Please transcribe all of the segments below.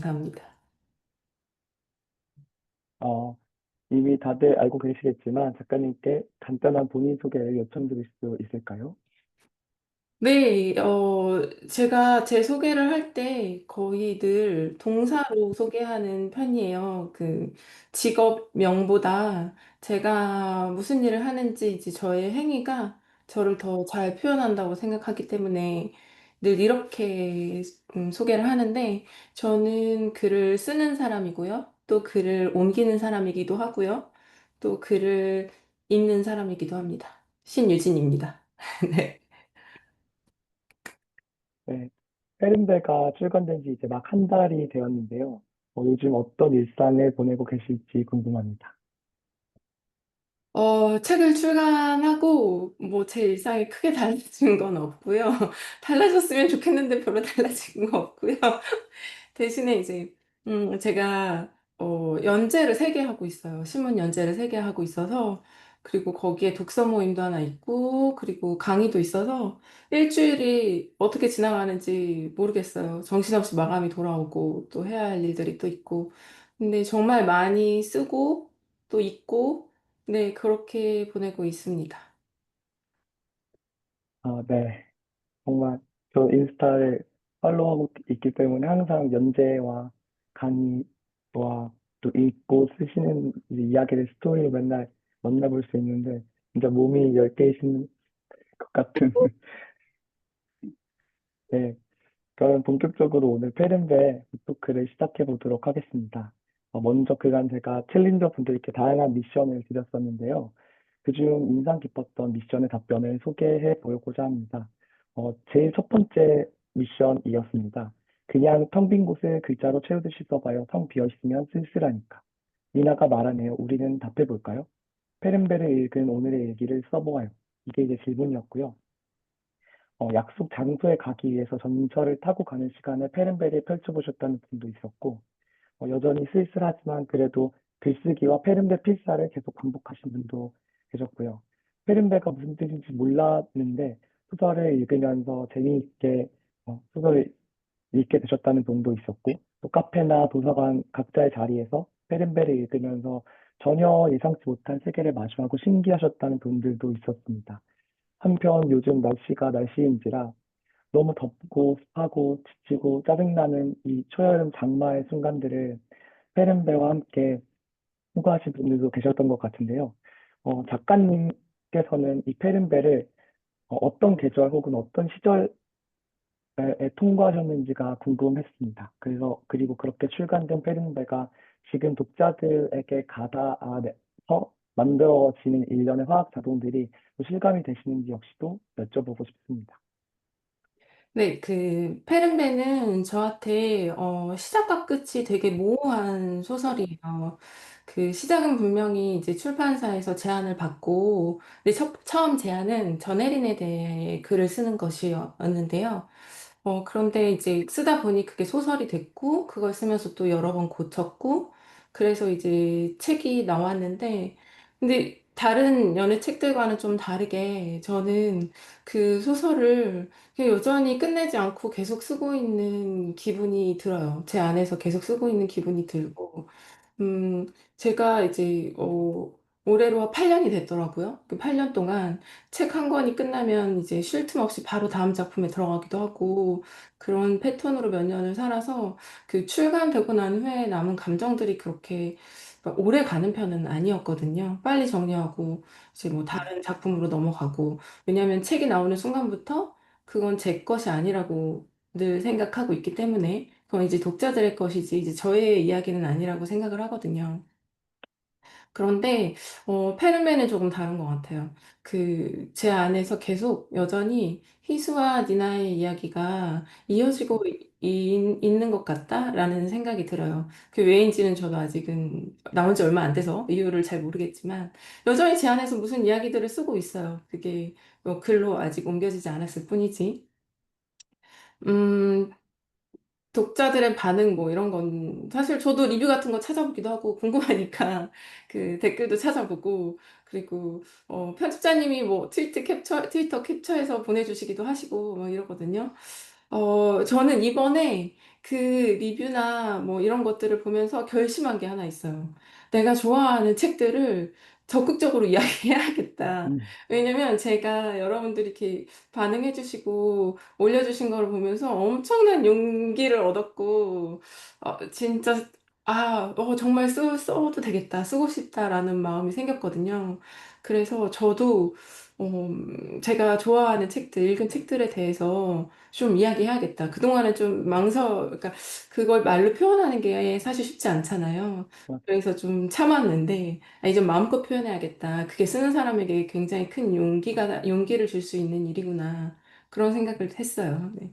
감사합니다. 어, 이미 다들 알고 계시겠지만 작가님께 간단한 본인 소개를 요청드릴 수 있을까요? 네, 제가 제 소개를 할 때 거의 늘 동사로 소개하는 편이에요. 그 직업명보다 제가 무슨 일을 하는지 이제 저의 행위가 저를 더 잘 표현한다고 생각하기 때문에 늘 이렇게 소개를 하는데 저는 글을 쓰는 사람이고요. 또 글을 옮기는 사람이기도 하고요. 또 글을 읽는 사람이기도 합니다. 신유진입니다. 네. 네. 페른베가 출간된 지 이제 막 한 달이 되었는데요. 요즘 어떤 일상을 보내고 계실지 궁금합니다. 책을 출간하고, 뭐, 제 일상이 크게 달라진 건 없고요. 달라졌으면 좋겠는데 별로 달라진 거 없고요. 대신에 이제, 제가, 연재를 3개 하고 있어요. 신문 연재를 3개 하고 있어서, 그리고 거기에 독서 모임도 하나 있고, 그리고 강의도 있어서, 일주일이 어떻게 지나가는지 모르겠어요. 정신없이 마감이 돌아오고, 또 해야 할 일들이 또 있고. 근데 정말 많이 쓰고, 또 읽고, 네, 그렇게 보내고 있습니다. 네. 정말 저 인스타를 팔로우하고 있기 때문에 항상 연재와 강의와 또 읽고 쓰시는 이제 이야기를 스토리로 맨날 만나볼 수 있는데 진짜 몸이 10개이신 것 같은 네, 그럼 본격적으로 오늘 페른베 토크를 시작해 보도록 하겠습니다. 먼저 그간 제가 챌린저 분들께 다양한 미션을 드렸었는데요. 그중 인상 깊었던 미션의 답변을 소개해 보고자 합니다. 제일 첫 번째 미션이었습니다. 그냥 텅 빈 곳을 글자로 채우듯이 써봐요. 텅 비어 있으면 쓸쓸하니까. 미나가 말하네요. 우리는 답해 볼까요? 페른베를 읽은 오늘의 일기를 써보아요. 이게 이제 질문이었고요. 약속 장소에 가기 위해서 전철을 타고 가는 시간에 페른베를 펼쳐보셨다는 분도 있었고, 여전히 쓸쓸하지만 그래도 글쓰기와 페른베 필사를 계속 반복하신 분도 계셨고요. 페른베가 무슨 뜻인지 몰랐는데 소설을 읽으면서 재미있게 소설을 읽게 되셨다는 분도 있었고, 또 카페나 도서관 각자의 자리에서 페른베를 읽으면서 전혀 예상치 못한 세계를 마주하고 신기하셨다는 분들도 있었습니다. 한편 요즘 날씨가 날씨인지라 너무 덥고 습하고 지치고 짜증나는 이 초여름 장마의 순간들을 페른베와 함께 호소하신 분들도 계셨던 것 같은데요. 작가님께서는 이 페른베를 어떤 계절 혹은 어떤 시절에 통과하셨는지가 궁금했습니다. 그리고 그렇게 출간된 페른베가 지금 독자들에게 가다아서 만들어지는 일련의 화학 자동들이 또 실감이 되시는지 역시도 여쭤보고 싶습니다. 네, 그 페른베는 저한테 시작과 끝이 되게 모호한 소설이에요. 그 시작은 분명히 이제 출판사에서 제안을 받고, 근데 처음 제안은 전혜린에 대해 글을 쓰는 것이었는데요. 그런데 이제 쓰다 보니 그게 소설이 됐고, 그걸 쓰면서 또 여러 번 고쳤고, 그래서 이제 책이 나왔는데, 근데 다른 연애 책들과는 좀 다르게 저는 그 소설을 그냥 여전히 끝내지 않고 계속 쓰고 있는 기분이 들어요. 제 안에서 계속 쓰고 있는 기분이 들고, 제가 이제, 올해로 8년이 됐더라고요. 그 8년 동안 책 한 권이 끝나면 이제 쉴 틈 없이 바로 다음 작품에 들어가기도 하고, 그런 패턴으로 몇 년을 살아서 그 출간되고 난 후에 남은 감정들이 그렇게 막 오래 가는 편은 아니었거든요. 빨리 정리하고 이제 뭐 다른 작품으로 넘어가고, 왜냐하면 책이 나오는 순간부터 그건 제 것이 아니라고 늘 생각하고 있기 때문에 그건 이제 독자들의 것이지 이제 저의 이야기는 아니라고 생각을 하거든요. 그런데 페르멘은 조금 다른 것 같아요. 그 제 안에서 계속 여전히 희수와 니나의 이야기가 이어지고 있는 것 같다라는 생각이 들어요. 그 왜인지는 저도 아직은 나온 지 얼마 안 돼서 이유를 잘 모르겠지만 여전히 제 안에서 무슨 이야기들을 쓰고 있어요. 그게 뭐 글로 아직 옮겨지지 않았을 뿐이지. 음, 독자들의 반응 뭐 이런 건 사실 저도 리뷰 같은 거 찾아보기도 하고 궁금하니까 그 댓글도 찾아보고 그리고 편집자님이 뭐 트위터 캡처해서 보내주시기도 하시고 뭐 이러거든요. 저는 이번에 그 리뷰나 뭐 이런 것들을 보면서 결심한 게 하나 있어요. 내가 좋아하는 책들을 적극적으로 이야기해야겠다. 음, 왜냐면 제가 여러분들이 이렇게 반응해주시고 올려주신 걸 보면서 엄청난 용기를 얻었고, 진짜, 정말 써도 되겠다. 쓰고 싶다라는 마음이 생겼거든요. 그래서 저도, 제가 좋아하는 책들, 읽은 책들에 대해서 좀 이야기해야겠다. 그동안은 좀 그러니까 그걸 말로 표현하는 게 사실 쉽지 않잖아요. 그래서 좀 참았는데, 이제 마음껏 표현해야겠다. 그게 쓰는 사람에게 굉장히 큰 용기를 줄 수 있는 일이구나. 그런 생각을 했어요. 네.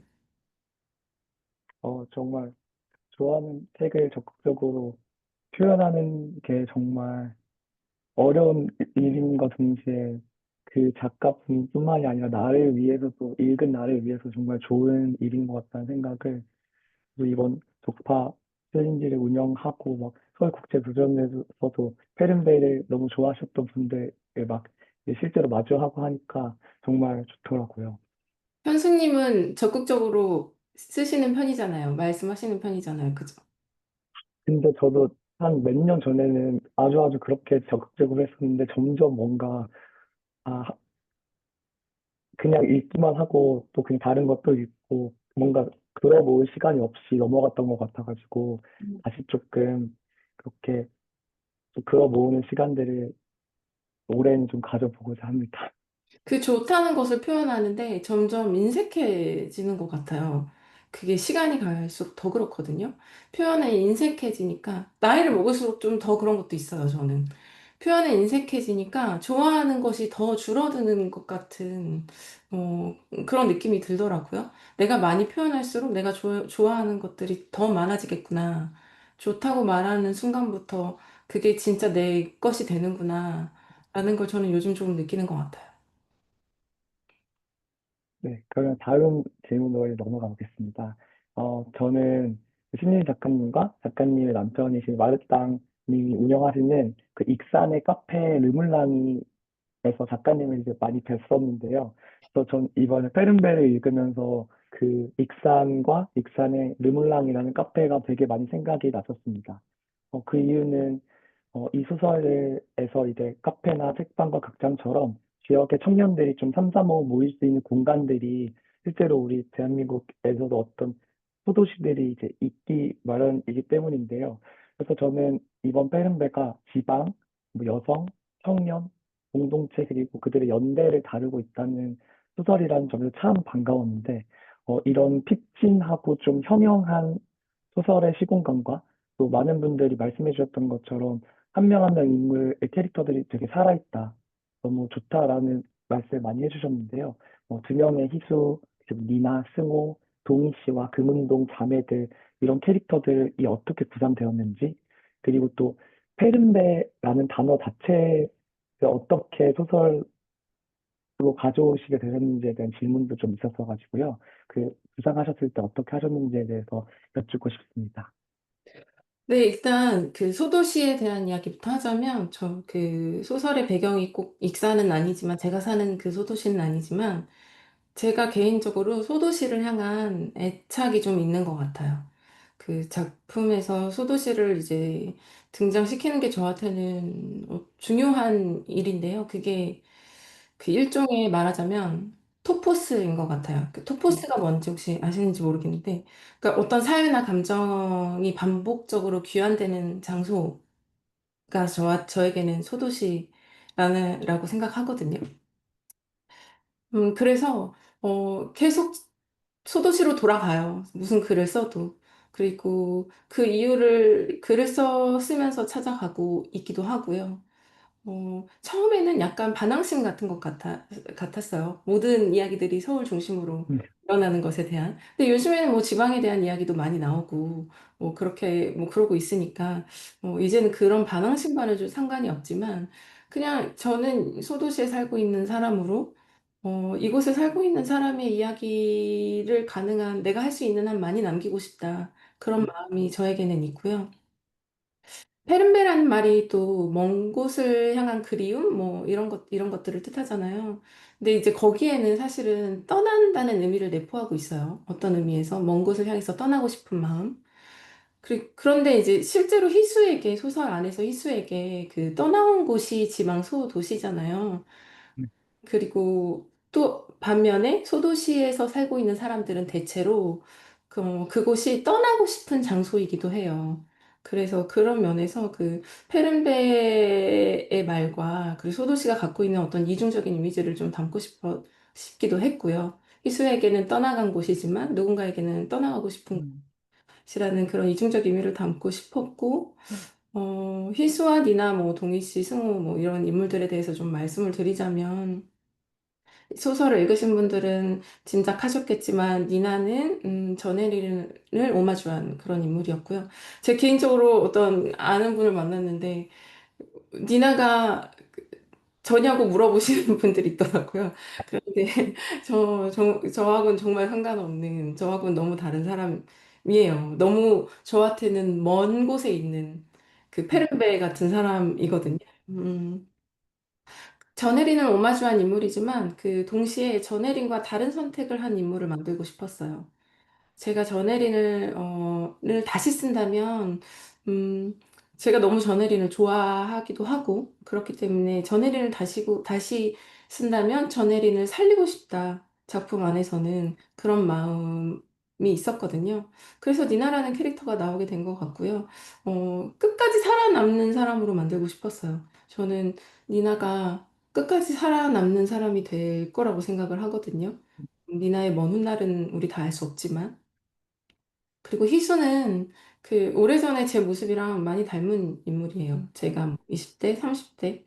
정말 좋아하는 책을 적극적으로 표현하는 게 정말 어려운 일인과 동시에 그 작가분뿐만이 아니라 나를 위해서도, 읽은 나를 위해서 정말 좋은 일인 것 같다는 생각을 또 이번 독파 챌린지를 운영하고 막 서울국제도전에서도 페른베이를 너무 좋아하셨던 분들을 막 실제로 마주하고 하니까 정말 좋더라고요. 현수님은 적극적으로 쓰시는 편이잖아요. 말씀하시는 편이잖아요. 그죠? 근데 저도 한 몇 년 전에는 아주 아주 그렇게 적극적으로 했었는데 점점 뭔가 아, 그냥 읽기만 하고 또 그냥 다른 것도 읽고 뭔가 들어볼 시간이 없이 넘어갔던 것 같아가지고 다시 조금 그렇게 또 들어 모으는 시간들을 올해는 좀 가져보고자 합니다. 그 좋다는 것을 표현하는데 점점 인색해지는 것 같아요. 그게 시간이 갈수록 더 그렇거든요. 표현에 인색해지니까, 나이를 먹을수록 좀 더 그런 것도 있어요, 저는. 표현에 인색해지니까 좋아하는 것이 더 줄어드는 것 같은, 그런 느낌이 들더라고요. 내가 많이 표현할수록 내가 좋아하는 것들이 더 많아지겠구나. 좋다고 말하는 순간부터 그게 진짜 내 것이 되는구나. 라는 걸 저는 요즘 조금 느끼는 것 같아요. 네, 그러면 다음 질문으로 넘어가 보겠습니다. 저는 신림 작가님과 작가님의 남편이신 마르땅 님이 운영하시는 그 익산의 카페 르물랑이 그래서 작가님을 이제 많이 뵀었는데요. 그래서 전 이번에 페른베를 읽으면서 그 익산과 익산의 르물랑이라는 카페가 되게 많이 생각이 났었습니다. 그 이유는 이 소설에서 이제 카페나 책방과 극장처럼 지역의 청년들이 좀 삼삼오오 모일 수 있는 공간들이 실제로 우리 대한민국에서도 어떤 소도시들이 이제 있기 마련이기 때문인데요. 그래서 저는 이번 페른베가 지방, 뭐 여성, 청년, 공동체 그리고 그들의 연대를 다루고 있다는 소설이라는 점에서 참 반가웠는데 이런 픽진하고 좀 현명한 소설의 시공간과 또 많은 분들이 말씀해 주셨던 것처럼 한 명 한 명 인물의 캐릭터들이 되게 살아있다. 너무 좋다라는 말씀을 많이 해주셨는데요. 두 명의 희수, 그리고 니나, 승호, 동희 씨와 금은동 자매들 이런 캐릭터들이 어떻게 구상되었는지 그리고 또 페른베라는 단어 자체를 어떻게 소설로 가져오시게 되셨는지에 대한 질문도 좀 있었어 가지고요. 그 구상하셨을 때 어떻게 하셨는지에 대해서 여쭙고 싶습니다. 네, 일단 그 소도시에 대한 이야기부터 하자면 저 그 소설의 배경이 꼭 익사는 아니지만 제가 사는 그 소도시는 아니지만 제가 개인적으로 소도시를 향한 애착이 좀 있는 것 같아요. 그 작품에서 소도시를 이제 등장시키는 게 저한테는 중요한 일인데요. 그게 그 일종의 말하자면 토포스인 것 같아요. 그 음, 토포스가 뭔지 혹시 아시는지 모르겠는데, 그러니까 어떤 사회나 감정이 반복적으로 귀환되는 장소가 저에게는 라고 생각하거든요. 그래서 계속 소도시로 돌아가요. 무슨 글을 써도. 그리고 그 이유를 글을 쓰면서 찾아가고 있기도 하고요. 처음에는 약간 반항심 같은 같았어요. 모든 이야기들이 서울 중심으로 음, 일어나는 것에 대한. 근데 요즘에는 뭐 지방에 대한 이야기도 많이 나오고, 뭐 그렇게, 뭐 그러고 있으니까, 이제는 그런 반항심과는 좀 상관이 없지만, 그냥 저는 소도시에 살고 있는 사람으로, 이곳에 살고 있는 사람의 이야기를 내가 할 수 있는 한 많이 남기고 싶다. 그런 마음이 저에게는 있고요. 페른베라는 말이 또 먼 곳을 향한 그리움 뭐 이런 것들을 뜻하잖아요. 근데 이제 거기에는 사실은 떠난다는 의미를 내포하고 있어요. 어떤 의미에서 먼 곳을 향해서 떠나고 싶은 마음. 그런데 이제 실제로 희수에게 소설 안에서 희수에게 그 떠나온 곳이 지방 소도시잖아요. 네. 그리고 또 반면에 소도시에서 살고 있는 사람들은 대체로 그곳이 떠나고 싶은 장소이기도 해요. 그래서 그런 면에서 그 페른베의 말과 그리고 소도시가 갖고 있는 어떤 이중적인 이미지를 좀 싶기도 했고요. 희수에게는 떠나간 곳이지만 누군가에게는 떠나가고 싶은 음, 곳이라는 그런 이중적 의미를 담고 싶었고, 희수와 니나, 뭐, 동희 씨, 승우, 뭐, 이런 인물들에 대해서 좀 말씀을 드리자면, 소설을 읽으신 분들은 짐작하셨겠지만 니나는 전혜린을 오마주한 그런 인물이었고요. 제 개인적으로 어떤 아는 분을 만났는데 니나가 저냐고 물어보시는 분들이 있더라고요. 그런데 저하고는 정말 상관없는, 저하고는 너무 다른 사람이에요. 너무 저한테는 먼 곳에 있는 그 페르베 같은 사람이거든요. 음, 전혜린을 오마주한 인물이지만 그 동시에 전혜린과 다른 선택을 한 인물을 만들고 싶었어요. 제가 를 다시 쓴다면, 음, 제가 너무 전혜린을 좋아하기도 하고, 그렇기 때문에 다시 쓴다면 전혜린을 살리고 싶다. 작품 안에서는 그런 마음이 있었거든요. 그래서 니나라는 캐릭터가 나오게 된 것 같고요. 끝까지 살아남는 사람으로 만들고 싶었어요. 저는 니나가 끝까지 살아남는 사람이 될 거라고 생각을 하거든요. 니나의 먼 훗날은 우리 다 알 수 없지만. 그리고 희수는 그 오래전에 제 모습이랑 많이 닮은 인물이에요. 제가 20대, 30대.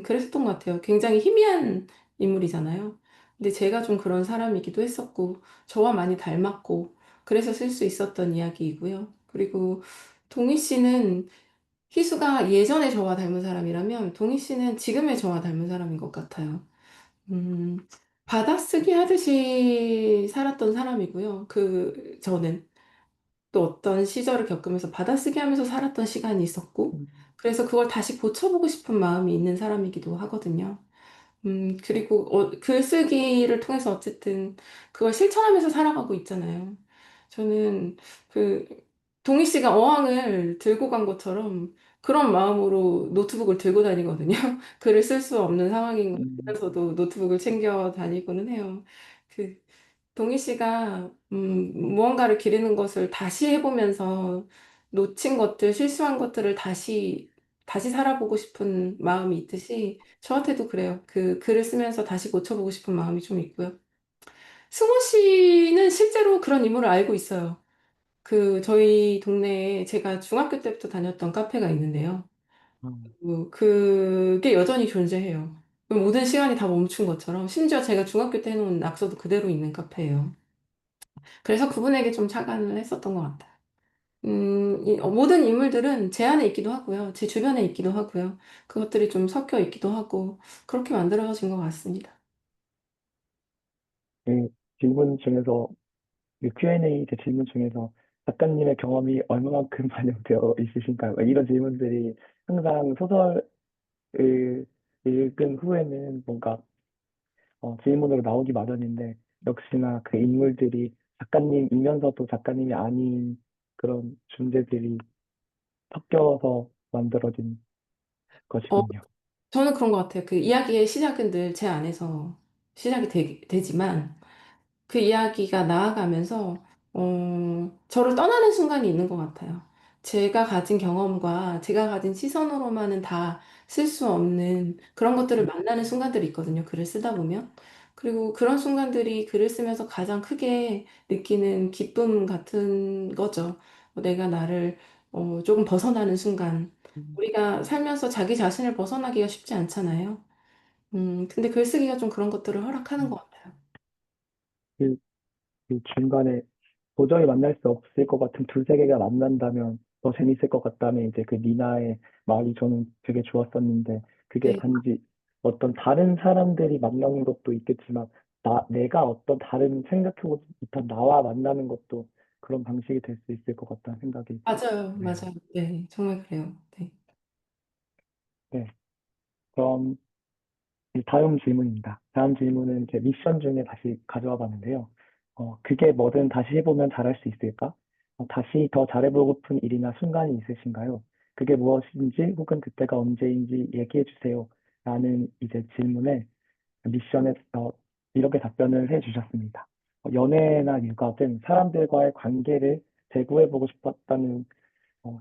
그랬었던 것 같아요. 굉장히 희미한 인물이잖아요. 근데 제가 좀 그런 사람이기도 했었고, 저와 많이 닮았고, 그래서 쓸 수 있었던 이야기이고요. 그리고 동희 씨는 희수가 예전에 저와 닮은 사람이라면, 동희 씨는 지금의 저와 닮은 사람인 것 같아요. 음, 받아쓰기 하듯이 살았던 사람이고요. 저는. 또 어떤 시절을 겪으면서 받아쓰기 하면서 살았던 시간이 있었고, 음, 그래서 그걸 다시 고쳐보고 싶은 마음이 있는 사람이기도 하거든요. 그리고 글쓰기를 통해서 어쨌든 그걸 실천하면서 살아가고 있잖아요. 저는 그 동희 씨가 어항을 들고 간 것처럼 그런 마음으로 노트북을 들고 다니거든요. 글을 쓸 수 없는 상황인 음, 것에서도 노트북을 챙겨 다니고는 해요. 그 동희 씨가 무언가를 기르는 것을 다시 해보면서 놓친 것들, 실수한 것들을 다시 살아보고 싶은 마음이 있듯이 저한테도 그래요. 그 글을 쓰면서 다시 고쳐보고 싶은 마음이 좀 있고요. 승호 씨는 실제로 그런 인물을 알고 있어요. 저희 동네에 제가 중학교 때부터 다녔던 카페가 있는데요. 그게 여전히 존재해요. 모든 시간이 다 멈춘 것처럼 심지어 제가 중학교 때 해놓은 낙서도 그대로 있는 카페예요. 그래서 그분에게 좀 착안을 했었던 것 같아요. 모든 인물들은 제 안에 있기도 하고요. 제 주변에 있기도 하고요. 그것들이 좀 섞여 있기도 하고, 그렇게 만들어진 것 같습니다. 그 질문 중에서, 그 Q&A 제 질문 중에서 작가님의 경험이 얼마만큼 반영되어 있으신가요? 이런 질문들이 항상 소설을 읽은 후에는 뭔가 질문으로 나오기 마련인데, 역시나 그 인물들이 작가님이면서도 작가님이 아닌 그런 존재들이 섞여서 만들어진 어, 것이군요. 저는 그런 것 같아요. 그 이야기의 시작은 늘 제 안에서 시작이 되지만, 그 이야기가 나아가면서 저를 떠나는 순간이 있는 것 같아요. 제가 가진 경험과 제가 가진 시선으로만은 다 쓸 수 없는 그런 것들을 만나는 순간들이 있거든요. 글을 쓰다 보면. 그리고 그런 순간들이 글을 쓰면서 가장 크게 느끼는 기쁨 같은 거죠. 내가 나를 조금 벗어나는 순간. 음, 우리가 살면서 자기 자신을 벗어나기가 쉽지 않잖아요. 근데 글쓰기가 좀 그런 것들을 허락하는 것 음. 같아요. 그, 그 중간에 도저히 만날 수 없을 것 같은 두세 개가 만난다면 더 재밌을 것 같다는 이제 그 니나의 말이 저는 되게 좋았었는데, 그게 네. 단지 어떤 다른 사람들이 만나는 것도 있겠지만 내가 어떤 다른 생각해보지 못한 나와 만나는 것도 그런 방식이 될 수 있을 것 같다는 생각이 맞아요, 드네요. 맞아요. 네, 정말 그래요. 네. 네, 그럼 이 다음 질문입니다. 다음 질문은 제 미션 중에 다시 가져와 봤는데요. 그게 뭐든 다시 해보면 잘할 수 있을까? 다시 더 잘해보고픈 일이나 순간이 있으신가요? 그게 무엇인지 혹은 그때가 언제인지 얘기해 주세요. 라는 이제 질문에 미션에 이렇게 답변을 해 주셨습니다. 연애나 육아 등 사람들과의 관계를 재구해보고 싶었다는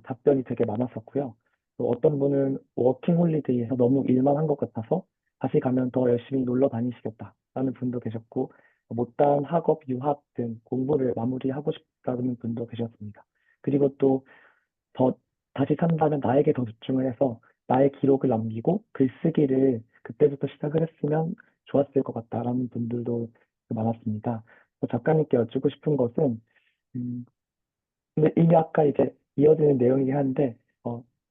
답변이 되게 많았었고요. 또 어떤 분은 워킹홀리데이에서 너무 일만 한 것 같아서 다시 가면 더 열심히 놀러 다니시겠다라는 분도 계셨고, 못다한 학업, 유학 등 공부를 마무리하고 싶다는 분도 계셨습니다. 그리고 또 더 다시 산다면 나에게 더 집중을 해서 나의 기록을 남기고 글쓰기를 그때부터 시작을 했으면 좋았을 것 같다라는 분들도 많았습니다. 작가님께 여쭙고 싶은 것은 음, 근데 이게 아까 이제 이어지는 내용이긴 한데,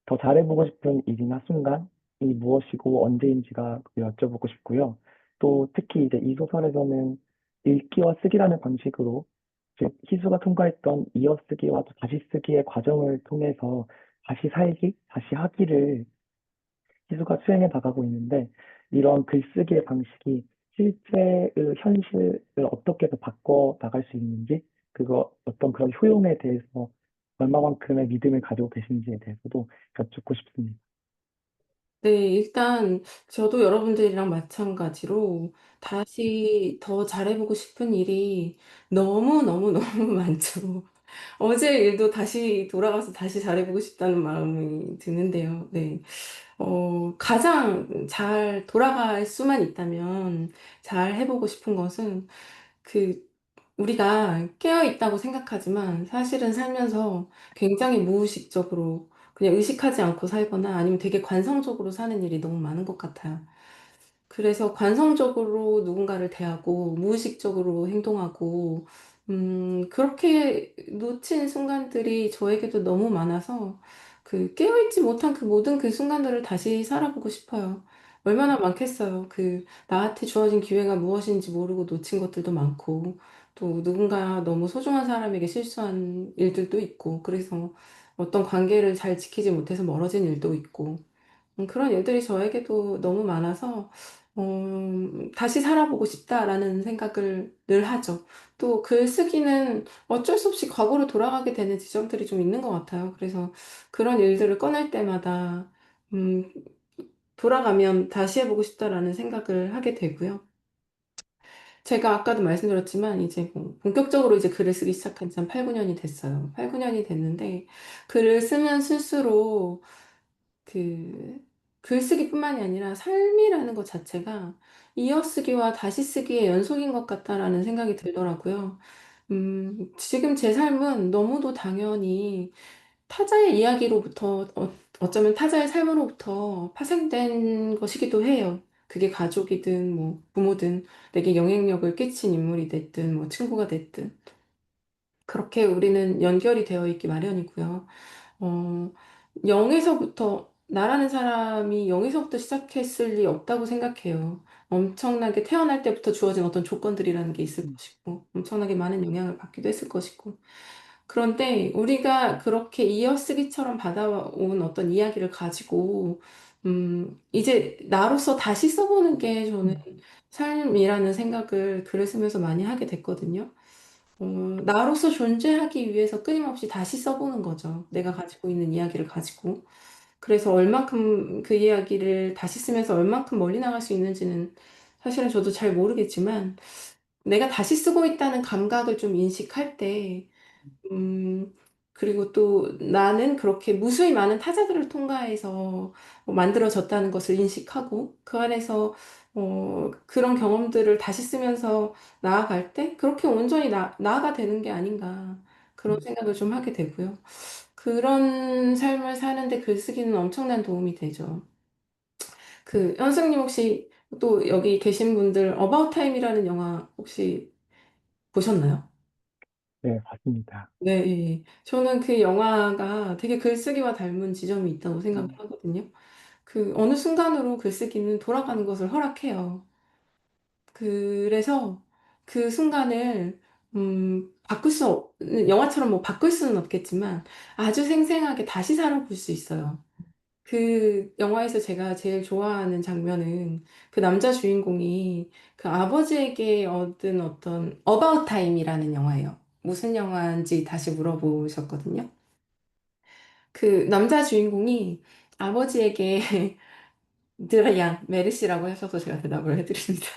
더 잘해보고 싶은 일이나 순간이 무엇이고 언제인지가 여쭤보고 싶고요. 또 특히 이제 이 소설에서는 읽기와 쓰기라는 방식으로 즉 희수가 통과했던 이어쓰기와 또 다시 쓰기의 과정을 통해서 다시 살기, 다시 하기를 희수가 수행해 나가고 있는데 이런 글쓰기의 방식이 실제의 현실을 어떻게 더 바꿔 나갈 수 있는지 그거 어떤 그런 효용에 대해서 얼마만큼의 믿음을 가지고 계신지에 대해서도 여쭙고 싶습니다. 네, 일단 저도 여러분들이랑 마찬가지로 다시 더 잘해보고 싶은 일이 너무너무너무 많죠. 어제 일도 다시 돌아가서 다시 잘해보고 싶다는 마음이 드는데요. 네. 가장 잘 돌아갈 수만 있다면 잘 해보고 싶은 것은 그 우리가 깨어 있다고 생각하지만 사실은 살면서 굉장히 무의식적으로 그냥 의식하지 않고 살거나 아니면 되게 관성적으로 사는 일이 너무 많은 것 같아요. 그래서 관성적으로 누군가를 대하고 무의식적으로 행동하고 그렇게 놓친 순간들이 저에게도 너무 많아서 그 깨어있지 못한 그 모든 그 순간들을 다시 살아보고 싶어요. 얼마나 많겠어요. 그 나한테 주어진 기회가 무엇인지 모르고 놓친 것들도 많고 또 누군가 너무 소중한 사람에게 실수한 일들도 있고 그래서 어떤 관계를 잘 지키지 못해서 멀어진 일도 있고 그런 일들이 저에게도 너무 많아서, 다시 살아보고 싶다라는 생각을 늘 하죠. 또 글쓰기는 어쩔 수 없이 과거로 돌아가게 되는 지점들이 좀 있는 것 같아요. 그래서 그런 일들을 꺼낼 때마다, 음, 돌아가면 다시 해보고 싶다라는 생각을 하게 되고요. 제가 아까도 말씀드렸지만, 이제 뭐 본격적으로 이제 글을 쓰기 시작한 지 한 8, 9년이 됐어요. 8, 9년이 됐는데, 글을 쓰면 쓸수록 그 글쓰기뿐만이 아니라 삶이라는 것 자체가 이어쓰기와 다시 쓰기의 연속인 것 같다라는 생각이 들더라고요. 지금 제 삶은 너무도 당연히 타자의 이야기로부터 어쩌면 타자의 삶으로부터 파생된 것이기도 해요. 그게 가족이든 뭐 부모든 내게 영향력을 끼친 인물이 됐든 뭐 친구가 됐든 그렇게 우리는 연결이 되어 있기 마련이고요. 어, 0에서부터, 나라는 사람이 0에서부터 시작했을 리 없다고 생각해요. 엄청나게 태어날 때부터 주어진 어떤 조건들이라는 게 있을 음, 것이고, 엄청나게 많은 영향을 받기도 했을 것이고. 그런데 우리가 그렇게 이어쓰기처럼 받아온 어떤 이야기를 가지고, 이제 나로서 다시 써보는 게 저는 음, 삶이라는 생각을 글을 쓰면서 많이 하게 됐거든요. 나로서 존재하기 위해서 끊임없이 다시 써보는 거죠. 내가 가지고 있는 이야기를 가지고. 그래서 얼만큼 그 이야기를 다시 쓰면서 얼만큼 멀리 나갈 수 있는지는 사실은 저도 잘 모르겠지만, 내가 다시 쓰고 있다는 감각을 좀 인식할 때, 음, 그리고 또 나는 그렇게 무수히 많은 타자들을 통과해서 만들어졌다는 것을 인식하고 그 안에서 그런 경험들을 다시 쓰면서 나아갈 때 그렇게 온전히 나아가 되는 게 아닌가 그런 음. 생각을 좀 하게 되고요. 그런 삶을 사는데 글쓰기는 엄청난 도움이 되죠. 그 현승님 혹시 또 여기 계신 분들 어바웃 타임이라는 영화 혹시 보셨나요? 네, 맞습니다. 네, 예, 예. 저는 그 영화가 되게 글쓰기와 닮은 지점이 있다고 생각을 음, 하거든요. 그 어느 순간으로 글쓰기는 돌아가는 것을 허락해요. 그래서 그 순간을 바꿀 수, 영화처럼 뭐 바꿀 수는 없겠지만 아주 생생하게 다시 살아볼 수 있어요. 그 영화에서 제가 제일 좋아하는 장면은 그 남자 주인공이 그 아버지에게 얻은 어떤 어바웃 타임이라는 영화예요. 무슨 영화인지 다시 물어보셨거든요. 그 남자 주인공이 아버지에게 드라이안 메르시라고 하셔서 제가 대답을 해드립니다.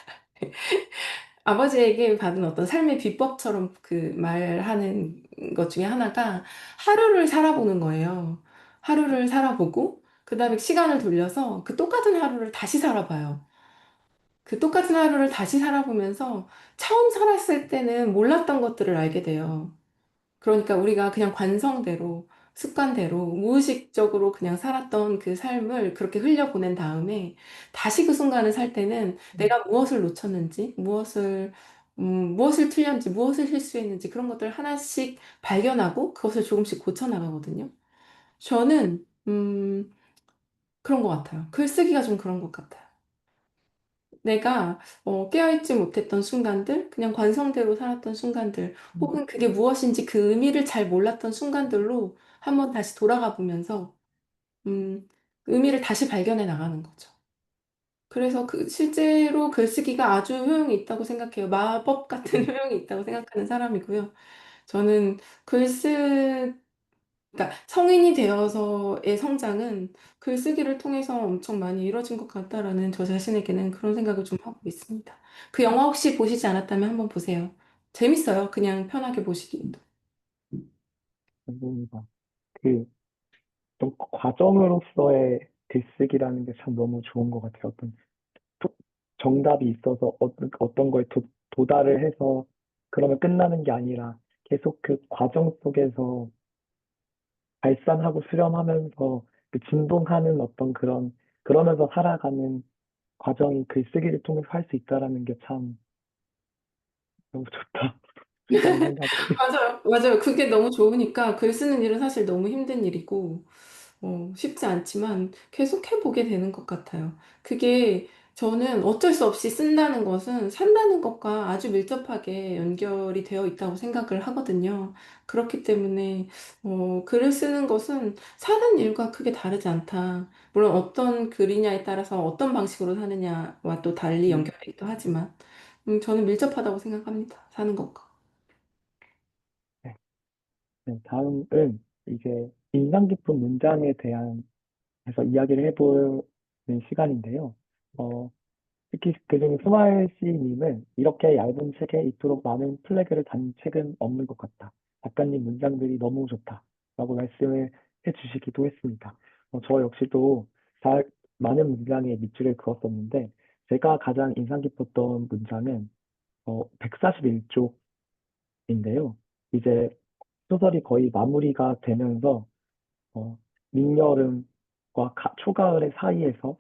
아버지에게 받은 어떤 삶의 비법처럼 그 말하는 것 중에 하나가 하루를 살아보는 거예요. 하루를 살아보고, 그 다음에 시간을 돌려서 그 똑같은 하루를 다시 살아봐요. 그 똑같은 하루를 다시 살아보면서 처음 살았을 때는 몰랐던 것들을 알게 돼요. 그러니까 우리가 그냥 관성대로, 습관대로, 무의식적으로 그냥 살았던 그 삶을 그렇게 흘려보낸 다음에 다시 그 순간을 살 때는 내가 무엇을 놓쳤는지, 무엇을 틀렸는지, 무엇을 실수했는지 그런 것들을 하나씩 발견하고 그것을 조금씩 고쳐나가거든요. 저는, 그런 것 같아요. 글쓰기가 좀 그런 것 같아요. 내가 깨어있지 못했던 순간들, 그냥 관성대로 살았던 순간들, 혹은 그게 무엇인지 그 의미를 잘 몰랐던 순간들로 한번 다시 돌아가 보면서 음, 의미를 다시 발견해 나가는 거죠. 그래서 그 실제로 글쓰기가 아주 효용이 있다고 생각해요. 마법 같은 효용이 있다고 생각하는 사람이고요. 저는 글쓰 그러니까 성인이 되어서의 성장은 글쓰기를 통해서 엄청 많이 이루어진 것 같다라는 저 자신에게는 그런 생각을 좀 하고 있습니다. 그 영화 혹시 보시지 않았다면 한번 보세요. 재밌어요. 그냥 편하게 보시기도. 감사합니다. 그, 좀 과정으로서의 글쓰기라는 게 참 너무 좋은 것 같아요. 도- 정답이 있어서 어떤 거에 도달을 해서 그러면 끝나는 게 아니라 계속 그 과정 속에서 발산하고 수렴하면서 그 진동하는 어떤 그러면서 살아가는 과정이 글쓰기를 통해서 할 수 있다라는 게 참 너무 좋다. 라는 생각이. 맞아요. 맞아요. 그게 너무 좋으니까 글 쓰는 일은 사실 너무 힘든 일이고, 쉽지 않지만 계속 해보게 되는 것 같아요. 그게 저는 어쩔 수 없이 쓴다는 것은 산다는 것과 아주 밀접하게 연결이 되어 있다고 생각을 하거든요. 그렇기 때문에 글을 쓰는 것은 사는 일과 크게 다르지 않다. 물론 어떤 글이냐에 따라서 어떤 방식으로 사느냐와 또 달리 음, 연결되기도 하지만 저는 밀접하다고 생각합니다. 사는 것과. 네. 네, 다음은 이제 인상 깊은 문장에 대한 해서 이야기를 해보는 시간인데요. 어, 특히 그중 스마일 씨님은 이렇게 얇은 책에 이토록 많은 플래그를 단 책은 없는 것 같다. 작가님 문장들이 너무 좋다. 라고 말씀을 해주시기도 했습니다. 저 역시도 잘 많은 문장에 밑줄을 그었었는데 제가 가장 인상 깊었던 문장은 141쪽인데요. 이제 소설이 거의 마무리가 되면서 어, 늦여름과 초가을의 사이에서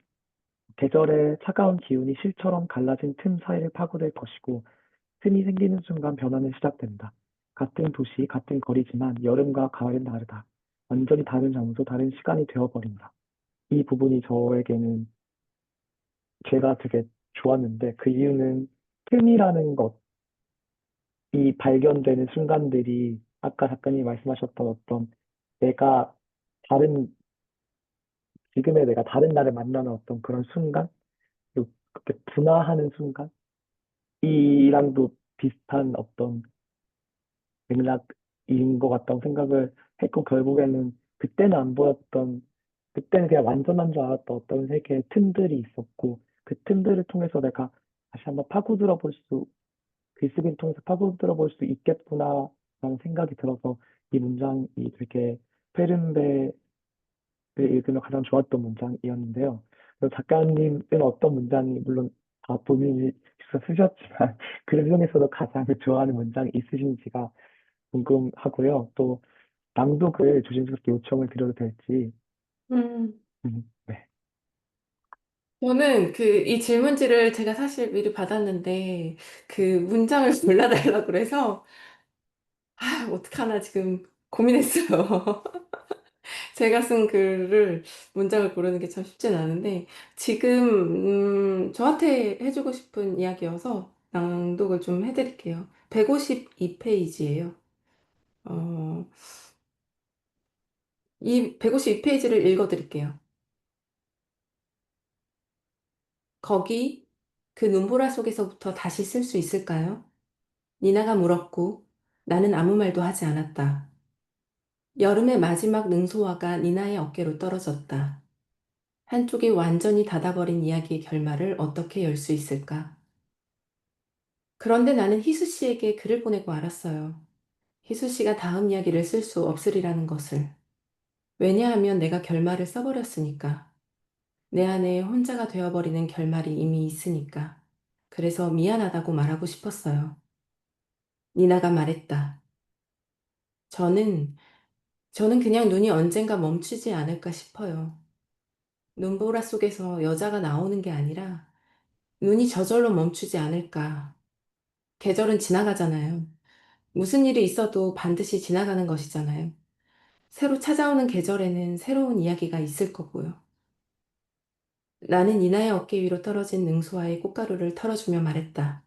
계절의 차가운 기운이 실처럼 갈라진 틈 사이를 파고들 것이고 틈이 생기는 순간 변화는 시작된다. 같은 도시, 같은 거리지만 여름과 가을은 다르다. 완전히 다른 장소, 다른 시간이 되어버린다. 이 부분이 저에게는 제가 되게 좋았는데 그 이유는 틈이라는 것이 발견되는 순간들이 아까 작가님이 말씀하셨던 어떤 내가 다른 지금의 내가 다른 나를 만나는 어떤 그런 순간, 그리고 그렇게 분화하는 순간, 이랑도 비슷한 어떤 맥락인 것 같다고 생각을 했고, 결국에는 그때는 안 보였던, 그때는 그냥 완전한 줄 알았던 어떤 세계의 틈들이 있었고, 그 틈들을 통해서 내가 다시 한번 파고들어 볼 수, 글쓰기를 통해서 파고들어 볼 수 있겠구나라는 생각이 들어서 이 문장이 되게 페른베 읽으면 가장 좋았던 문장이었는데요. 그리고 작가님은 어떤 문장이 물론 다 본인이 직접 쓰셨지만 그 중에서도 가장 좋아하는 문장이 있으신지가 궁금하고요. 또 낭독을 조심스럽게 요청을 드려도 될지. 음. 네. 저는 그 이 질문지를 제가 사실 미리 받았는데 그 문장을 골라달라고 그래서 어떡하나 지금 고민했어요. 제가 쓴 글을 문장을 고르는 게 참 쉽진 않은데 지금 저한테 해주고 싶은 이야기여서 낭독을 좀 해드릴게요. 152페이지예요. 어, 이 152페이지를 읽어드릴게요. 거기 그 눈보라 속에서부터 다시 쓸 수 있을까요? 니나가 물었고 나는 아무 말도 하지 않았다. 여름의 마지막 능소화가 니나의 어깨로 떨어졌다. 한쪽이 완전히 닫아버린 이야기의 결말을 어떻게 열 수 있을까? 그런데 나는 희수 씨에게 글을 보내고 알았어요. 희수 씨가 다음 이야기를 쓸 수 없으리라는 것을. 왜냐하면 내가 결말을 써버렸으니까. 내 안에 혼자가 되어버리는 결말이 이미 있으니까. 그래서 미안하다고 말하고 싶었어요. 니나가 말했다. 저는, 저는 그냥 눈이 언젠가 멈추지 않을까 싶어요. 눈보라 속에서 여자가 나오는 게 아니라 눈이 저절로 멈추지 않을까. 계절은 지나가잖아요. 무슨 일이 있어도 반드시 지나가는 것이잖아요. 새로 찾아오는 계절에는 새로운 이야기가 있을 거고요. 나는 니나의 어깨 위로 떨어진 능수와의 꽃가루를 털어주며 말했다.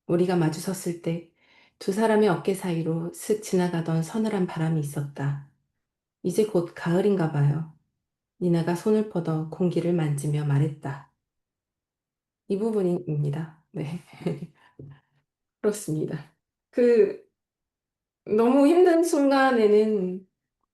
우리가 마주섰을 때 두 사람의 어깨 사이로 슥 지나가던 서늘한 바람이 있었다. 이제 곧 가을인가 봐요. 니나가 손을 뻗어 공기를 만지며 말했다. 이 부분입니다. 네, 그렇습니다. 그, 너무 힘든 순간에는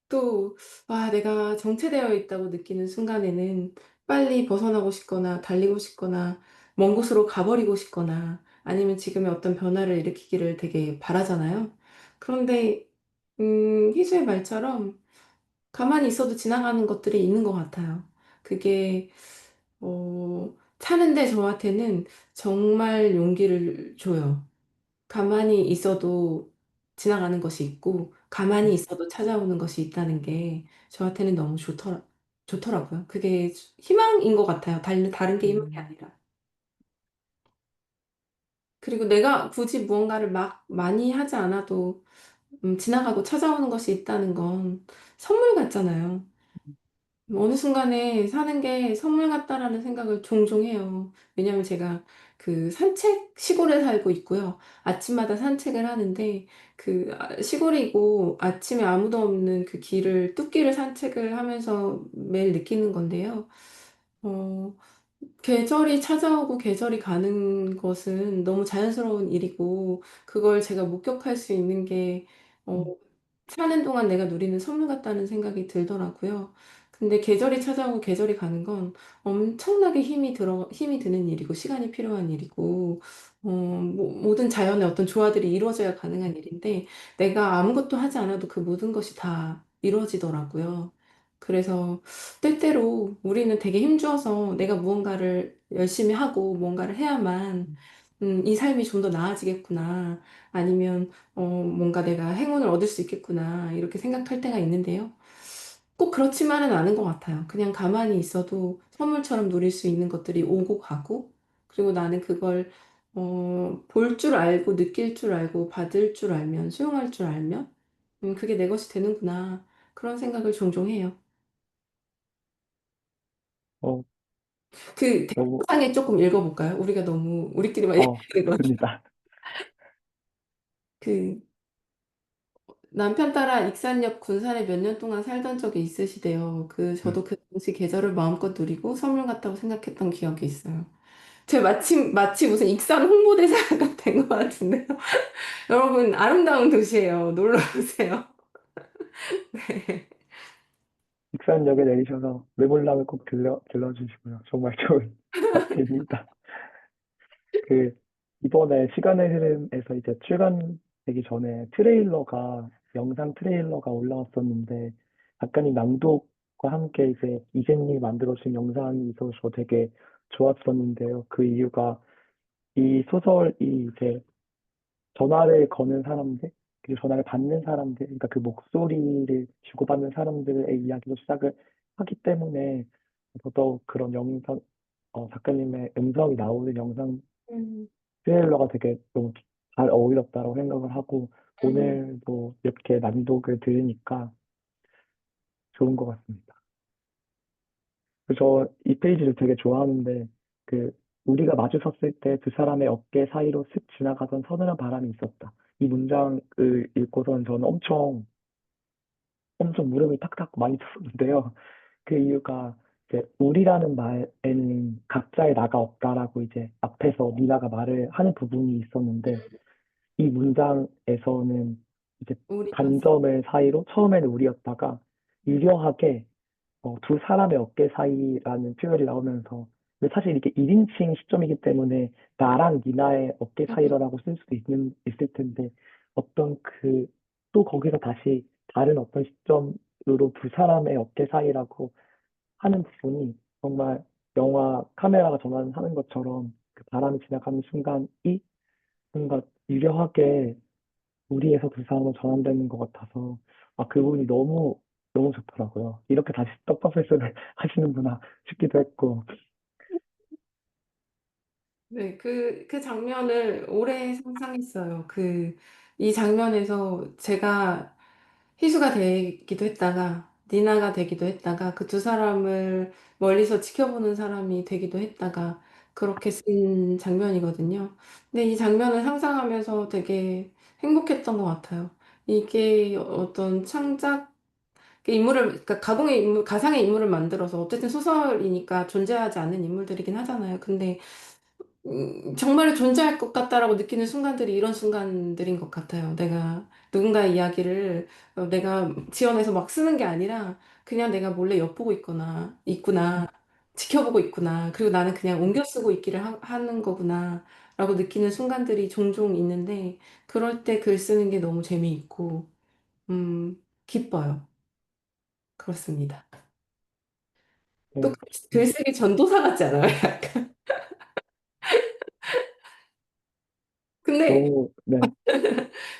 또, 와, 내가 정체되어 있다고 느끼는 순간에는 빨리 벗어나고 싶거나 달리고 싶거나 먼 곳으로 가버리고 싶거나 아니면 지금의 어떤 변화를 일으키기를 되게 바라잖아요. 그런데, 희수의 말처럼 가만히 있어도 지나가는 것들이 있는 것 같아요. 그게, 차는데 저한테는 정말 용기를 줘요. 가만히 있어도 지나가는 것이 있고, 가만히 있어도 찾아오는 것이 있다는 게 저한테는 너무 좋더라고요. 그게 희망인 것 같아요. 다른 게 희망이 음, 아니라. 그리고 내가 굳이 무언가를 막 많이 하지 않아도 지나가고 찾아오는 것이 있다는 건 선물 같잖아요. 어느 순간에 사는 게 선물 같다라는 생각을 종종 해요. 왜냐하면 제가 시골에 살고 있고요. 아침마다 산책을 하는데 시골이고 아침에 아무도 없는 그 뚝길을 산책을 하면서 매일 느끼는 건데요. 어, 계절이 찾아오고 계절이 가는 것은 너무 자연스러운 일이고, 그걸 제가 목격할 수 있는 게, 어, 음, 사는 동안 내가 누리는 선물 같다는 생각이 들더라고요. 근데 계절이 찾아오고 계절이 가는 건 엄청나게 힘이 드는 일이고, 시간이 필요한 일이고, 모든 자연의 어떤 조화들이 이루어져야 가능한 일인데, 내가 아무것도 하지 않아도 그 모든 것이 다 이루어지더라고요. 그래서 때때로 우리는 되게 힘주어서 내가 무언가를 열심히 하고 뭔가를 해야만 이 삶이 좀 더 나아지겠구나. 아니면 뭔가 내가 행운을 얻을 수 있겠구나. 이렇게 생각할 때가 있는데요. 꼭 그렇지만은 않은 것 같아요. 그냥 가만히 있어도 선물처럼 누릴 수 있는 것들이 오고 가고, 그리고 나는 그걸 볼 줄 알고, 느낄 줄 알고, 받을 줄 알면, 수용할 줄 알면, 그게 내 것이 되는구나. 그런 생각을 종종 해요. 어, 너무, 대상에 조금 읽어볼까요? 우리가 너무 우리끼리만 얘기하는 것 같아요. 좋습니다. 그 남편 따라 익산역 군산에 몇 년 동안 살던 적이 있으시대요. 음, 저도 그 당시 계절을 마음껏 누리고 선물 같다고 생각했던 기억이 있어요. 제가 마치 무슨 익산 홍보대사가 된 것 같은데요. 여러분, 아름다운 도시예요. 놀러 오세요. 네. 익산역에 내리셔서 르블랑을 꼭 들러주시고요. 정말 좋은 맛집입니다. 그, 이번에 시간의 흐름에서 이제 출간되기 전에 영상 트레일러가 올라왔었는데, 작가님 낭독과 함께 이제 이재님이 만들어준 영상이 있어서 되게 좋았었는데요. 그 이유가 이 소설이 이제 전화를 거는 사람들, 그리고 전화를 받는 사람들, 그러니까 그 목소리를 주고받는 사람들의 이야기로 시작을 하기 때문에 더더욱 그런 작가님의 음성이 나오는 영상 음, 트레일러가 되게 너무 잘 어울렸다고 생각을 하고, 음, 오늘도 이렇게 낭독을 들으니까 좋은 것 같습니다. 그래서 저 이 페이지를 되게 좋아하는데, 그 우리가 마주 섰을 때 두 사람의 어깨 사이로 슥 지나가던 서늘한 바람이 있었다. 이 문장을 읽고선 저는 엄청 무릎을 탁탁 많이 쳤는데요. 그 이유가 이제 우리라는 말에는 각자의 나가 없다라고 이제 앞에서 미나가 말을 하는 부분이 있었는데 이 문장에서는 이제 우리였어. 반점을 사이로 처음에는 우리였다가 유려하게 두 사람의 어깨 사이라는 표현이 나오면서 근데 사실 이게 1인칭 시점이기 때문에 나랑 니나의 어깨 사이라고 쓸 수도 있을 텐데 어떤 또 거기서 다시 다른 어떤 시점으로 두 사람의 어깨 사이라고 하는 부분이 정말 영화 카메라가 전환하는 것처럼 그 바람이 지나가는 순간이 뭔가 유려하게 우리에서 두 사람으로 전환되는 것 같아서 그 부분이 너무 너무 좋더라고요. 이렇게 다시 떡밥일스를 하시는구나 싶기도 했고. 네, 그 장면을 오래 상상했어요. 이 장면에서 제가 희수가 되기도 했다가, 니나가 되기도 했다가, 그 두 사람을 멀리서 지켜보는 사람이 되기도 했다가, 그렇게 쓴 장면이거든요. 근데 이 장면을 상상하면서 되게 행복했던 것 같아요. 이게 어떤 창작, 그러니까 가공의 인물, 가상의 인물을 만들어서, 어쨌든 소설이니까 존재하지 않는 인물들이긴 하잖아요. 근데 정말 존재할 것 같다라고 느끼는 순간들이 이런 순간들인 것 같아요. 내가 누군가의 이야기를 내가 지어내서 막 쓰는 게 아니라 그냥 내가 몰래 엿보고 있구나, 지켜보고 있구나. 그리고 나는 그냥 옮겨 쓰고 있기를 하는 거구나. 라고 느끼는 순간들이 종종 있는데 그럴 때 글 쓰는 게 너무 재미있고, 기뻐요. 그렇습니다. 또 네, 글쓰기 전도사 같지 않아요? 약간. 근데 네.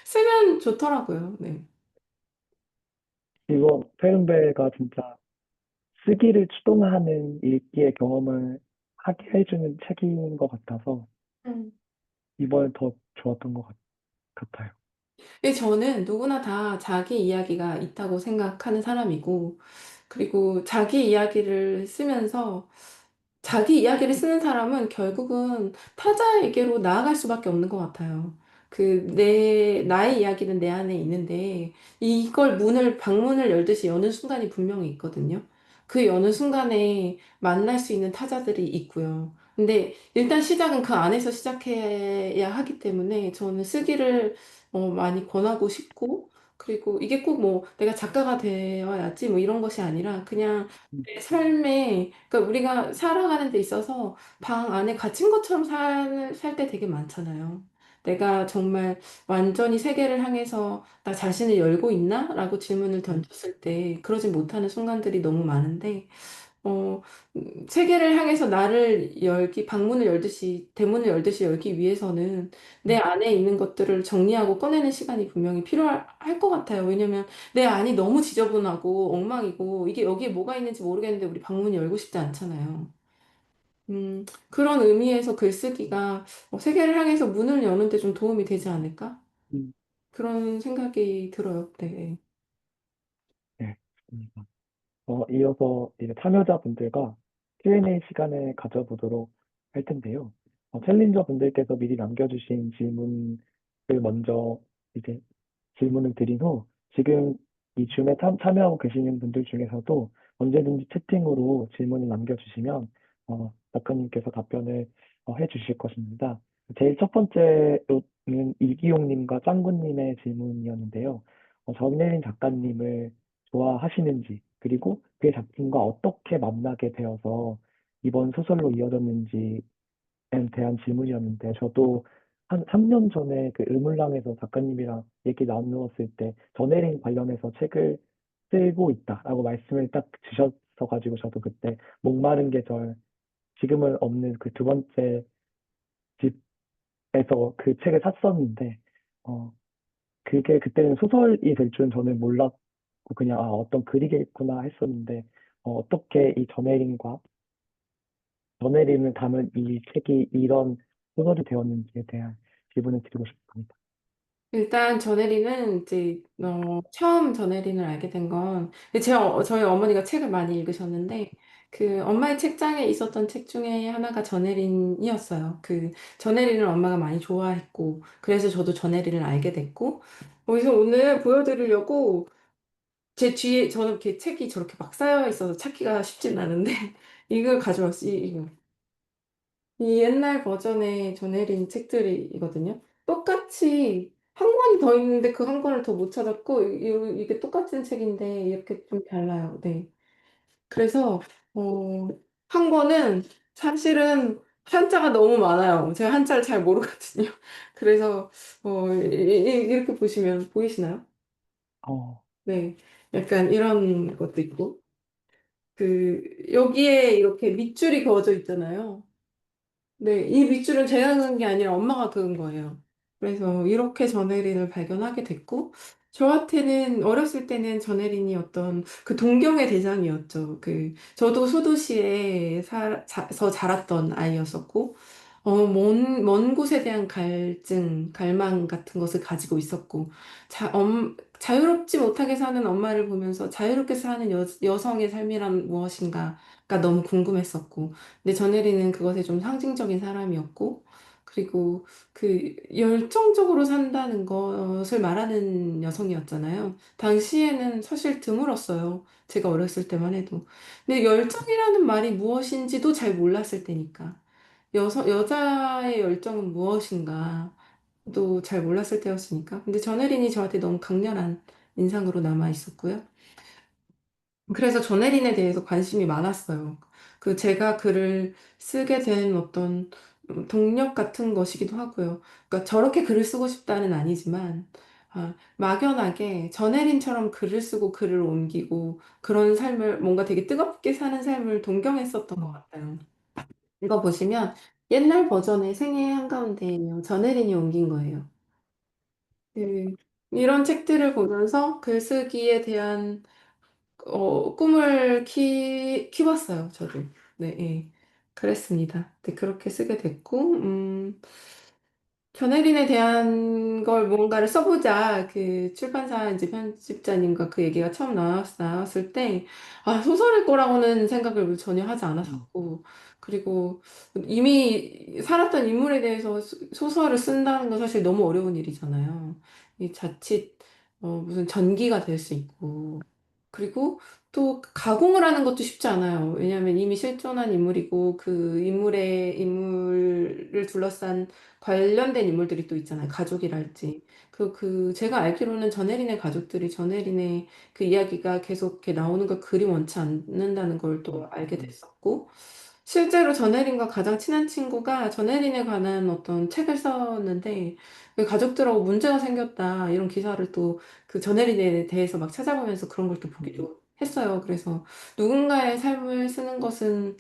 쓰면 좋더라고요. 네. 이거 페른베가 진짜 쓰기를 추동하는 읽기의 경험을 하게 해주는 책인 것 같아서 음. 이번에 더 좋았던 것 같아요. 근데 저는 누구나 다 자기 이야기가 있다고 생각하는 사람이고, 그리고 자기 이야기를 쓰면서 자기 이야기를 쓰는 사람은 결국은 타자에게로 나아갈 수밖에 없는 것 같아요. 나의 이야기는 내 안에 있는데, 방문을 열듯이 여는 순간이 분명히 있거든요. 그 여는 순간에 만날 수 있는 타자들이 있고요. 근데 일단 시작은 그 안에서 시작해야 하기 때문에 저는 쓰기를 많이 권하고 싶고, 그리고 이게 꼭 뭐 내가 작가가 되어야지 뭐 이런 것이 아니라 그냥 음, 내 삶에, 그러니까 우리가 살아가는 데 있어서 방 안에 갇힌 것처럼 살 때 되게 많잖아요. 내가 정말 완전히 세계를 향해서 나 자신을 열고 있나? 라고 질문을 음, 던졌을 때 그러지 못하는 순간들이 너무 많은데, 어, 세계를 향해서 방문을 열듯이, 대문을 열듯이 열기 위해서는 내 음, 안에 있는 것들을 정리하고 꺼내는 시간이 분명히 필요할 것 같아요. 왜냐면 내 안이 너무 지저분하고 엉망이고, 이게 여기에 뭐가 있는지 모르겠는데 우리 방문이 열고 싶지 않잖아요. 그런 의미에서 글쓰기가 세계를 향해서 문을 여는데 좀 도움이 되지 않을까? 음, 그런 생각이 들어요. 네. 네. 좋습니다. 이어서 이제 참여자분들과 Q&A 시간을 가져보도록 할 텐데요. 챌린저 분들께서 미리 남겨주신 질문을 먼저 이제 질문을 드린 후 지금 이 줌에 참여하고 계시는 분들 중에서도 언제든지 채팅으로 질문을 남겨주시면 작가님께서 답변을 해주실 것입니다. 제일 첫 번째로는 이기용님과 짱구님의 질문이었는데요. 전예린 작가님을 좋아하시는지, 그리고 그 작품과 어떻게 만나게 되어서 이번 소설로 이어졌는지에 대한 질문이었는데, 저도 한 3년 전에 그 을물랑에서 작가님이랑 얘기 나누었을 때, 전혜린 관련해서 책을 쓰고 있다라고 말씀을 딱 주셨어가지고, 저도 그때 목마른 계절, 지금은 없는 그 두 번째 집에서 그 책을 샀었는데, 어, 그게 그때는 소설이 될 줄은 저는 몰랐고 그냥 어떤 글이겠구나 했었는데 어떻게 이 전혜림을 담은 이 책이 이런 소설이 되었는지에 대한 질문을 드리고 싶습니다. 일단 전혜리는 이제 처음 전혜린을 알게 된 건 저희 어머니가 책을 많이 읽으셨는데 그 엄마의 책장에 있었던 책 중에 하나가 전혜린이었어요. 그 전혜린을 엄마가 많이 좋아했고, 그래서 저도 전혜린을 알게 됐고, 그래서 오늘 보여드리려고 제 뒤에 저는 이렇게 책이 저렇게 막 쌓여 있어서 찾기가 쉽진 않은데 이걸 가져왔어요. 이거. 이 옛날 버전의 전혜린 책들이거든요. 똑같이 한 권이 더 있는데 그 한 권을 더 못 찾았고 이게 똑같은 책인데 이렇게 좀 달라요. 네. 그래서 어, 한 권은 사실은 한자가 너무 많아요. 제가 한자를 잘 모르거든요. 그래서 이렇게 보시면 보이시나요? 어, 네. 약간 이런 것도 있고 그 여기에 이렇게 밑줄이 그어져 있잖아요. 네, 이 밑줄은 제가 그은 게 아니라 엄마가 그은 거예요. 그래서 이렇게 전혜린을 발견하게 됐고, 저한테는 어렸을 때는 전혜린이 어떤 그 동경의 대상이었죠. 저도 소도시에 서 자랐던 아이였었고, 먼 곳에 대한 갈증, 갈망 같은 것을 가지고 있었고, 자유롭지 못하게 사는 엄마를 보면서 자유롭게 사는 여성의 삶이란 무엇인가가 너무 궁금했었고, 근데 전혜리는 그것에 좀 상징적인 사람이었고, 그리고 그 열정적으로 산다는 것을 말하는 여성이었잖아요. 당시에는 사실 드물었어요. 제가 어렸을 때만 해도. 근데 열정이라는 말이 무엇인지도 잘 몰랐을 때니까. 여자의 열정은 무엇인가도 잘 몰랐을 때였으니까. 근데 전혜린이 저한테 너무 강렬한 인상으로 남아 있었고요. 그래서 전혜린에 대해서 관심이 많았어요. 제가 글을 쓰게 된 어떤 동력 같은 것이기도 하고요. 그러니까 저렇게 글을 쓰고 싶다는 아니지만, 막연하게 전혜린처럼 글을 쓰고 글을 옮기고 그런 삶을 뭔가 되게 뜨겁게 사는 삶을 동경했었던 것 같아요. 이거 보시면 옛날 버전의 생애 한가운데에요. 전혜린이 옮긴 거예요. 그, 이런 책들을 보면서 글쓰기에 대한 꿈을 키웠어요, 저도. 네, 예. 그랬습니다. 네, 그렇게 쓰게 됐고, 견해린에 대한 걸 뭔가를 써보자. 그 출판사 이제 편집자님과 그 얘기가 처음 나왔을 때, 소설일 거라고는 생각을 전혀 하지 음, 않았었고, 그리고 이미 살았던 인물에 대해서 소설을 쓴다는 건 사실 너무 어려운 일이잖아요. 이 자칫, 무슨 전기가 될 수 있고, 그리고 또 가공을 하는 것도 쉽지 않아요. 왜냐하면 이미 실존한 인물이고, 인물을 둘러싼 관련된 인물들이 또 있잖아요. 가족이랄지. 제가 알기로는 전혜린의 가족들이 전혜린의 그 이야기가 계속 이렇게 나오는 걸 그리 원치 않는다는 걸 또 알게 음, 됐었고, 실제로 전혜린과 가장 친한 친구가 전혜린에 관한 어떤 책을 썼는데, 그 가족들하고 문제가 생겼다, 이런 기사를 또 그 전혜린에 대해서 막 찾아보면서 그런 걸 또 보기도 했어요. 그래서 누군가의 삶을 쓰는 것은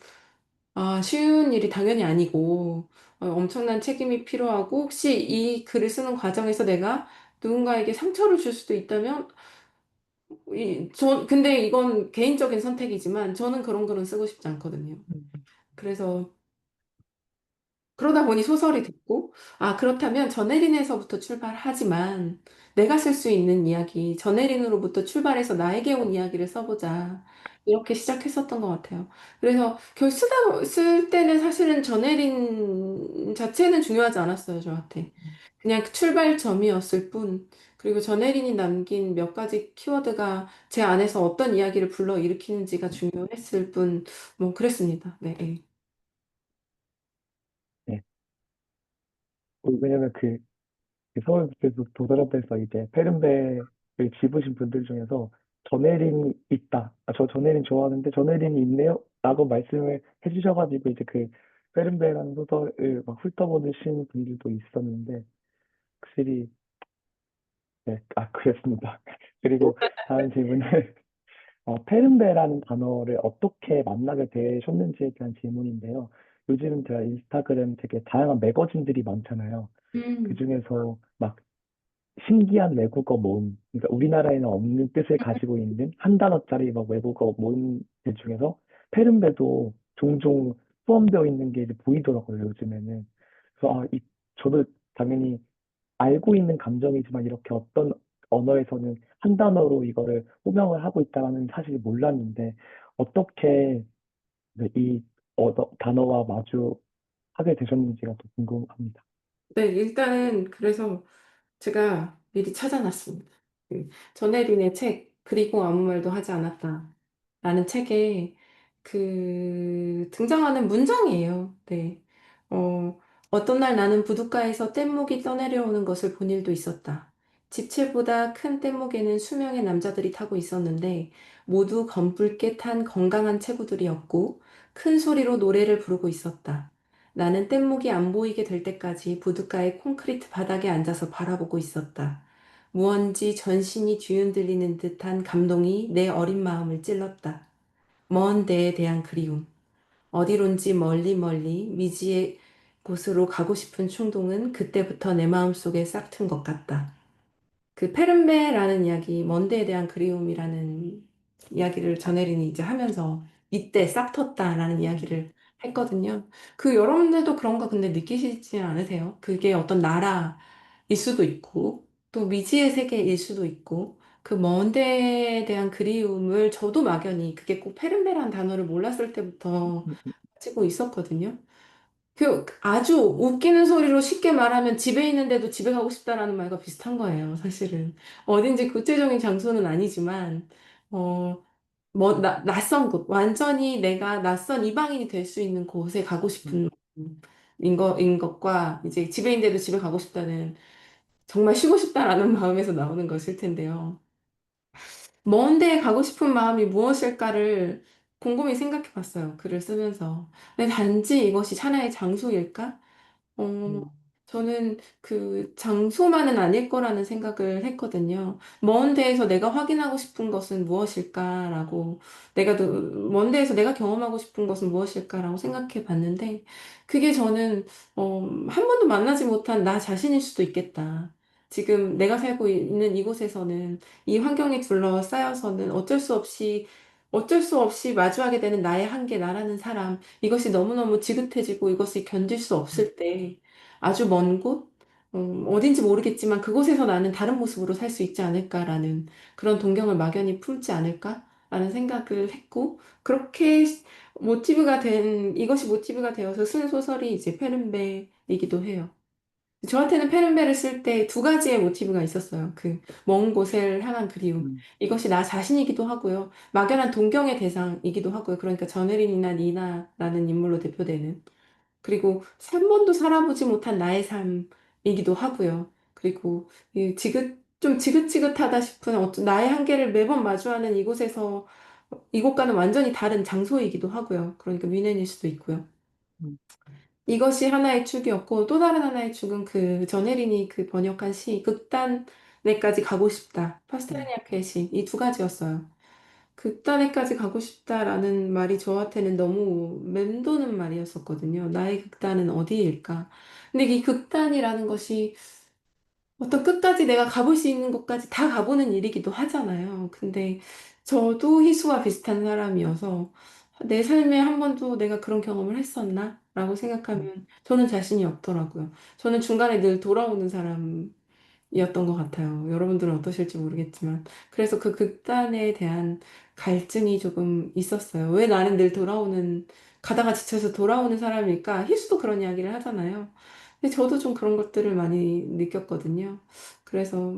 쉬운 일이 당연히 아니고, 엄청난 책임이 필요하고, 혹시 이 글을 쓰는 과정에서 내가 누군가에게 상처를 줄 수도 있다면, 근데 이건 개인적인 선택이지만, 저는 그런 글은 쓰고 싶지 않거든요. 음, 그래서, 그러다 보니 소설이 됐고, 그렇다면 전혜린에서부터 출발하지만, 내가 쓸 수 있는 이야기, 전혜린으로부터 출발해서 나에게 온 이야기를 써보자. 이렇게 시작했었던 것 같아요. 그래서 쓸 때는 사실은 전혜린 자체는 중요하지 않았어요, 저한테. 그냥 그 출발점이었을 뿐, 그리고 전혜린이 남긴 몇 가지 키워드가 제 안에서 어떤 이야기를 불러일으키는지가 중요했을 뿐, 뭐, 그랬습니다. 네. 네. 네. 왜냐면 그 서울에서 도서관에서 이제 페른베를 집으신 분들 중에서 전혜린이 있다. 저 전혜린 좋아하는데 전혜린이 있네요. 라고 말씀을 해주셔가지고 이제 그 페른베라는 소설을 막 훑어보신 분들도 있었는데 확실히 네, 그랬습니다. 그리고 다음 질문은 페른베라는 단어를 어떻게 만나게 되셨는지에 대한 질문인데요. 요즘은 제가 인스타그램 되게 다양한 매거진들이 많잖아요. 음. 그중에서 막 신기한 외국어 모음, 그러니까 우리나라에는 없는 뜻을 가지고 있는 한 단어짜리 막 외국어 모음들 중에서 페른베도 종종 포함되어 있는 게 이제 보이더라고요, 요즘에는. 그래서 저도 당연히 알고 있는 감정이지만 이렇게 어떤 언어에서는 한 단어로 이거를 호명을 하고 있다는 사실을 몰랐는데 어떻게 네, 이 단어와 마주하게 되셨는지가 더 궁금합니다. 네, 일단은 그래서 제가 미리 찾아놨습니다. 그 전혜린의 책, 그리고 아무 말도 하지 않았다. 라는 책에 등장하는 문장이에요. 네. 어, 어떤 날 나는 부둣가에서 뗏목이 떠내려오는 것을 본 일도 있었다. 집채보다 큰 뗏목에는 수명의 남자들이 타고 있었는데 모두 검붉게 탄 건강한 체구들이었고 큰 소리로 노래를 부르고 있었다. 나는 뗏목이 안 보이게 될 때까지 부둣가의 콘크리트 바닥에 앉아서 바라보고 있었다. 무언지 전신이 뒤흔들리는 듯한 감동이 내 어린 마음을 찔렀다. 먼 데에 대한 그리움. 어디론지 멀리 멀리 미지의 곳으로 가고 싶은 충동은 그때부터 내 마음속에 싹튼 것 같다. 페른베라는 이야기, 먼데에 대한 그리움이라는 이야기를 전혜린이 이제 하면서 이때 싹 텄다라는 이야기를 했거든요. 여러분들도 그런 거 근데 느끼시지 않으세요? 그게 어떤 나라일 수도 있고, 또 미지의 세계일 수도 있고, 먼데에 대한 그리움을 저도 막연히 그게 꼭 페른베라는 단어를 몰랐을 때부터 음, 가지고 있었거든요. 아주 웃기는 소리로 쉽게 말하면 집에 있는데도 집에 가고 싶다라는 말과 비슷한 거예요, 사실은. 어딘지 구체적인 장소는 아니지만, 어, 낯선 곳, 완전히 내가 낯선 이방인이 될 수 있는 곳에 가고 음, 싶은 인 것과 이제 집에 있는데도 집에 가고 싶다는 정말 쉬고 싶다라는 마음에서 나오는 것일 텐데요. 먼 데에 가고 싶은 마음이 무엇일까를 곰곰이 생각해 봤어요, 글을 쓰면서. 근데 단지 이것이 하나의 장소일까? 어, 음, 저는 장소만은 아닐 거라는 생각을 했거든요. 먼 데에서 내가 확인하고 싶은 것은 무엇일까라고, 먼 데에서 내가 경험하고 싶은 것은 무엇일까라고 생각해 봤는데, 그게 저는, 한 번도 만나지 못한 나 자신일 수도 있겠다. 지금 내가 살고 있는 이곳에서는, 이 환경에 둘러싸여서는 어쩔 수 없이 마주하게 되는 나의 한계, 나라는 사람, 이것이 너무너무 지긋해지고 이것을 견딜 수 음, 없을 때 아주 먼 곳, 어딘지 모르겠지만 그곳에서 나는 다른 모습으로 살 수 있지 않을까라는 그런 동경을 막연히 품지 않을까라는 생각을 했고, 이것이 모티브가 되어서 쓴 소설이 이제 페른베이기도 해요. 저한테는 페른베를 쓸 때 두 가지의 모티브가 있었어요. 먼 곳을 향한 그리움. 음, 이것이 나 자신이기도 하고요. 막연한 동경의 대상이기도 하고요. 그러니까 전혜린이나 니나라는 인물로 대표되는. 그리고 한 번도 살아보지 못한 나의 삶이기도 하고요. 그리고 좀 지긋지긋하다 싶은 나의 한계를 매번 마주하는 이곳과는 완전히 다른 장소이기도 하고요. 그러니까 미넨일 수도 있고요. 음, 이것이 하나의 축이었고 또 다른 하나의 축은 전혜린이 번역한 시 극단에까지 가고 싶다. 음, 파스텔니아크의 시 이 두 가지였어요. 극단에까지 가고 싶다라는 말이 저한테는 너무 맴도는 말이었었거든요. 나의 극단은 어디일까? 근데 이 극단이라는 것이 어떤 끝까지 내가 가볼 수 있는 곳까지 다 가보는 일이기도 하잖아요. 근데 저도 희수와 비슷한 사람이어서 내 삶에 한 번도 내가 그런 경험을 했었나? 라고 음, 생각하면 저는 자신이 없더라고요. 저는 중간에 늘 돌아오는 사람이었던 것 같아요. 여러분들은 어떠실지 모르겠지만. 그래서 극단에 대한 갈증이 조금 있었어요. 왜 나는 가다가 지쳐서 돌아오는 사람일까? 희수도 그런 이야기를 하잖아요. 근데 저도 좀 그런 것들을 많이 느꼈거든요. 그래서,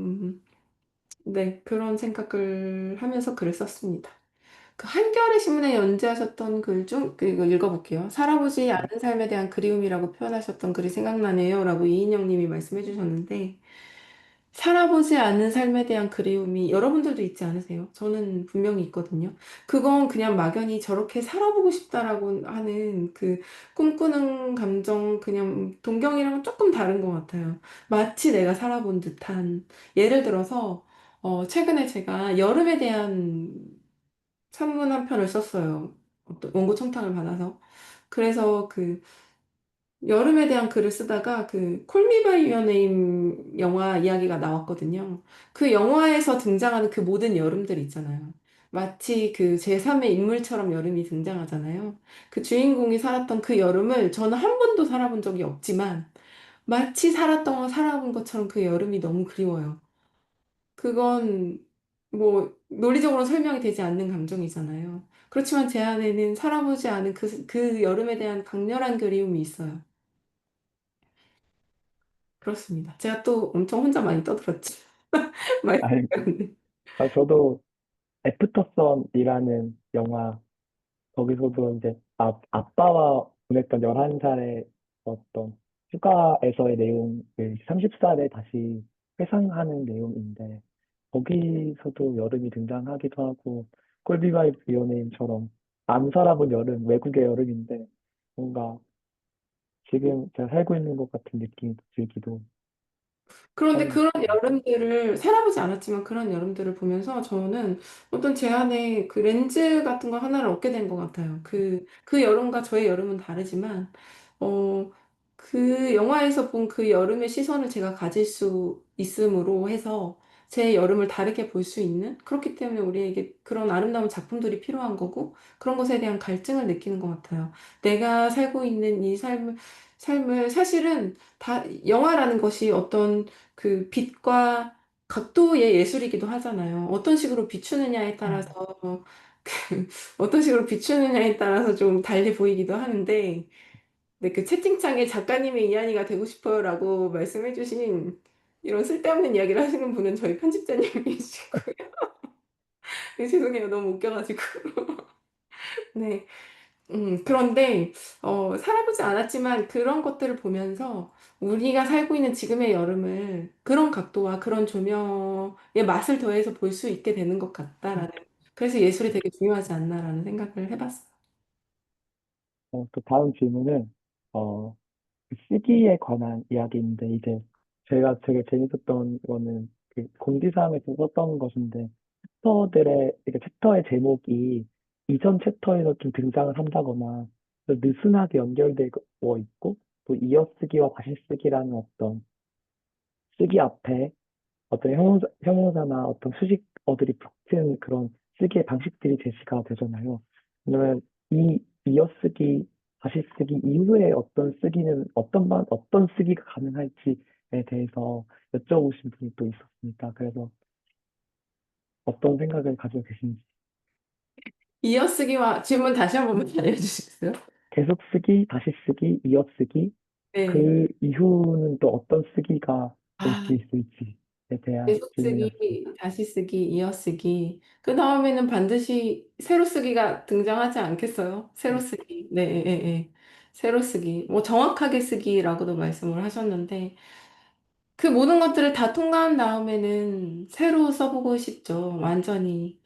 네, 그런 생각을 하면서 글을 썼습니다. 한겨레 신문에 연재하셨던 이거 읽어볼게요. 살아보지 네. 않은 삶에 대한 그리움이라고 표현하셨던 글이 생각나네요. 라고 이인영 님이 말씀해 주셨는데, 살아보지 않은 삶에 대한 그리움이 여러분들도 있지 않으세요? 저는 분명히 있거든요. 그건 그냥 막연히 저렇게 살아보고 싶다라고 하는 꿈꾸는 감정, 그냥 동경이랑 조금 다른 것 같아요. 마치 내가 살아본 듯한. 예를 들어서, 최근에 제가 여름에 대한 산문 한 편을 썼어요. 어떤 원고 청탁을 받아서. 그래서 여름에 대한 글을 쓰다가 콜미 바이 유어 네임 영화 이야기가 나왔거든요. 그 영화에서 등장하는 그 모든 여름들 있잖아요. 마치 제3의 인물처럼 여름이 등장하잖아요. 그 주인공이 살았던 그 여름을 저는 한 번도 살아본 적이 없지만 마치 살아본 것처럼 그 여름이 너무 그리워요. 그건 뭐 논리적으로 설명이 되지 않는 감정이잖아요. 그렇지만 제 안에는 살아보지 않은 그 여름에 대한 강렬한 그리움이 있어요. 그렇습니다. 제가 또 엄청 혼자 많이 떠들었지. 아니, 말씀드렸는데. 저도 애프터 선이라는 영화, 거기서도 이제 아빠와 보냈던 11살의 어떤 휴가에서의 내용을 30살에 다시 회상하는 내용인데, 거기서도 여름이 등장하기도 하고, 꼴비바이 연예인처럼 안 살아본 여름, 외국의 여름인데, 뭔가 지금 제가 살고 있는 것 같은 느낌이 들기도 그런데 하는 그런 것같아요. 여름들을 살아보지 않았지만 그런 여름들을 보면서 저는 어떤 제 안에 그 렌즈 같은 거 하나를 얻게 된 것 같아요. 그 여름과 저의 여름은 다르지만, 어, 그 영화에서 본 그 여름의 시선을 제가 가질 수 있음으로 해서 제 여름을 다르게 볼 수 있는, 그렇기 때문에 우리에게 그런 아름다운 작품들이 필요한 거고 그런 것에 대한 갈증을 느끼는 것 같아요. 내가 살고 있는 이 삶을 사실은 다 영화라는 것이 어떤 그 빛과 각도의 예술이기도 하잖아요. 어떤 식으로 비추느냐에 따라서 어떤 식으로 비추느냐에 따라서 좀 달리 보이기도 하는데, 네, 그 채팅창에 작가님의 이한이가 되고 싶어요라고 말씀해주신 이런 쓸데없는 이야기를 하시는 분은 저희 편집자님이시고요. 네, 죄송해요. 너무 웃겨가지고. 네. 그런데, 살아보지 않았지만 그런 것들을 보면서 우리가 살고 있는 지금의 여름을 그런 각도와 그런 조명의 맛을 더해서 볼 수 있게 되는 것 같다라는, 그래서 예술이 되게 중요하지 않나라는 생각을 해봤어요. 또 다음 질문은, 어, 그 시기에 관한 이야기인데, 이제 제가 되게 재밌었던 거는 그 공지사항에서 썼던 것인데, 이렇게 챕터의 제목이 이전 챕터에서 좀 등장을 한다거나 또 느슨하게 연결되어 있고, 또 이어쓰기와 다시 쓰기라는 어떤 쓰기 앞에 어떤 형용사나 어떤 수식어들이 붙은 그런 쓰기의 방식들이 제시가 되잖아요. 그러면 이 이어쓰기, 다시 쓰기 이후에 어떤 쓰기는 어떤 쓰기가 가능할지에 대해서 여쭤보신 분이 또 있었습니다. 그래서 어떤 생각을 가지고 계신지. 이어쓰기와 질문 다시 한 번만 알려주시겠어요? 계속 쓰기, 다시 쓰기, 이어쓰기, 네. 그 이후는 또 어떤 쓰기가 올 수 아, 있을지에 대한 계속 쓰기, 질문이었습니다. 다시 쓰기, 이어쓰기. 그 다음에는 반드시 새로 쓰기가 등장하지 않겠어요? 새로 쓰기. 네, 예, 예. 예. 새로 쓰기. 뭐 정확하게 쓰기라고도 말씀을 하셨는데, 그 모든 것들을 다 통과한 다음에는 새로 써보고 싶죠. 완전히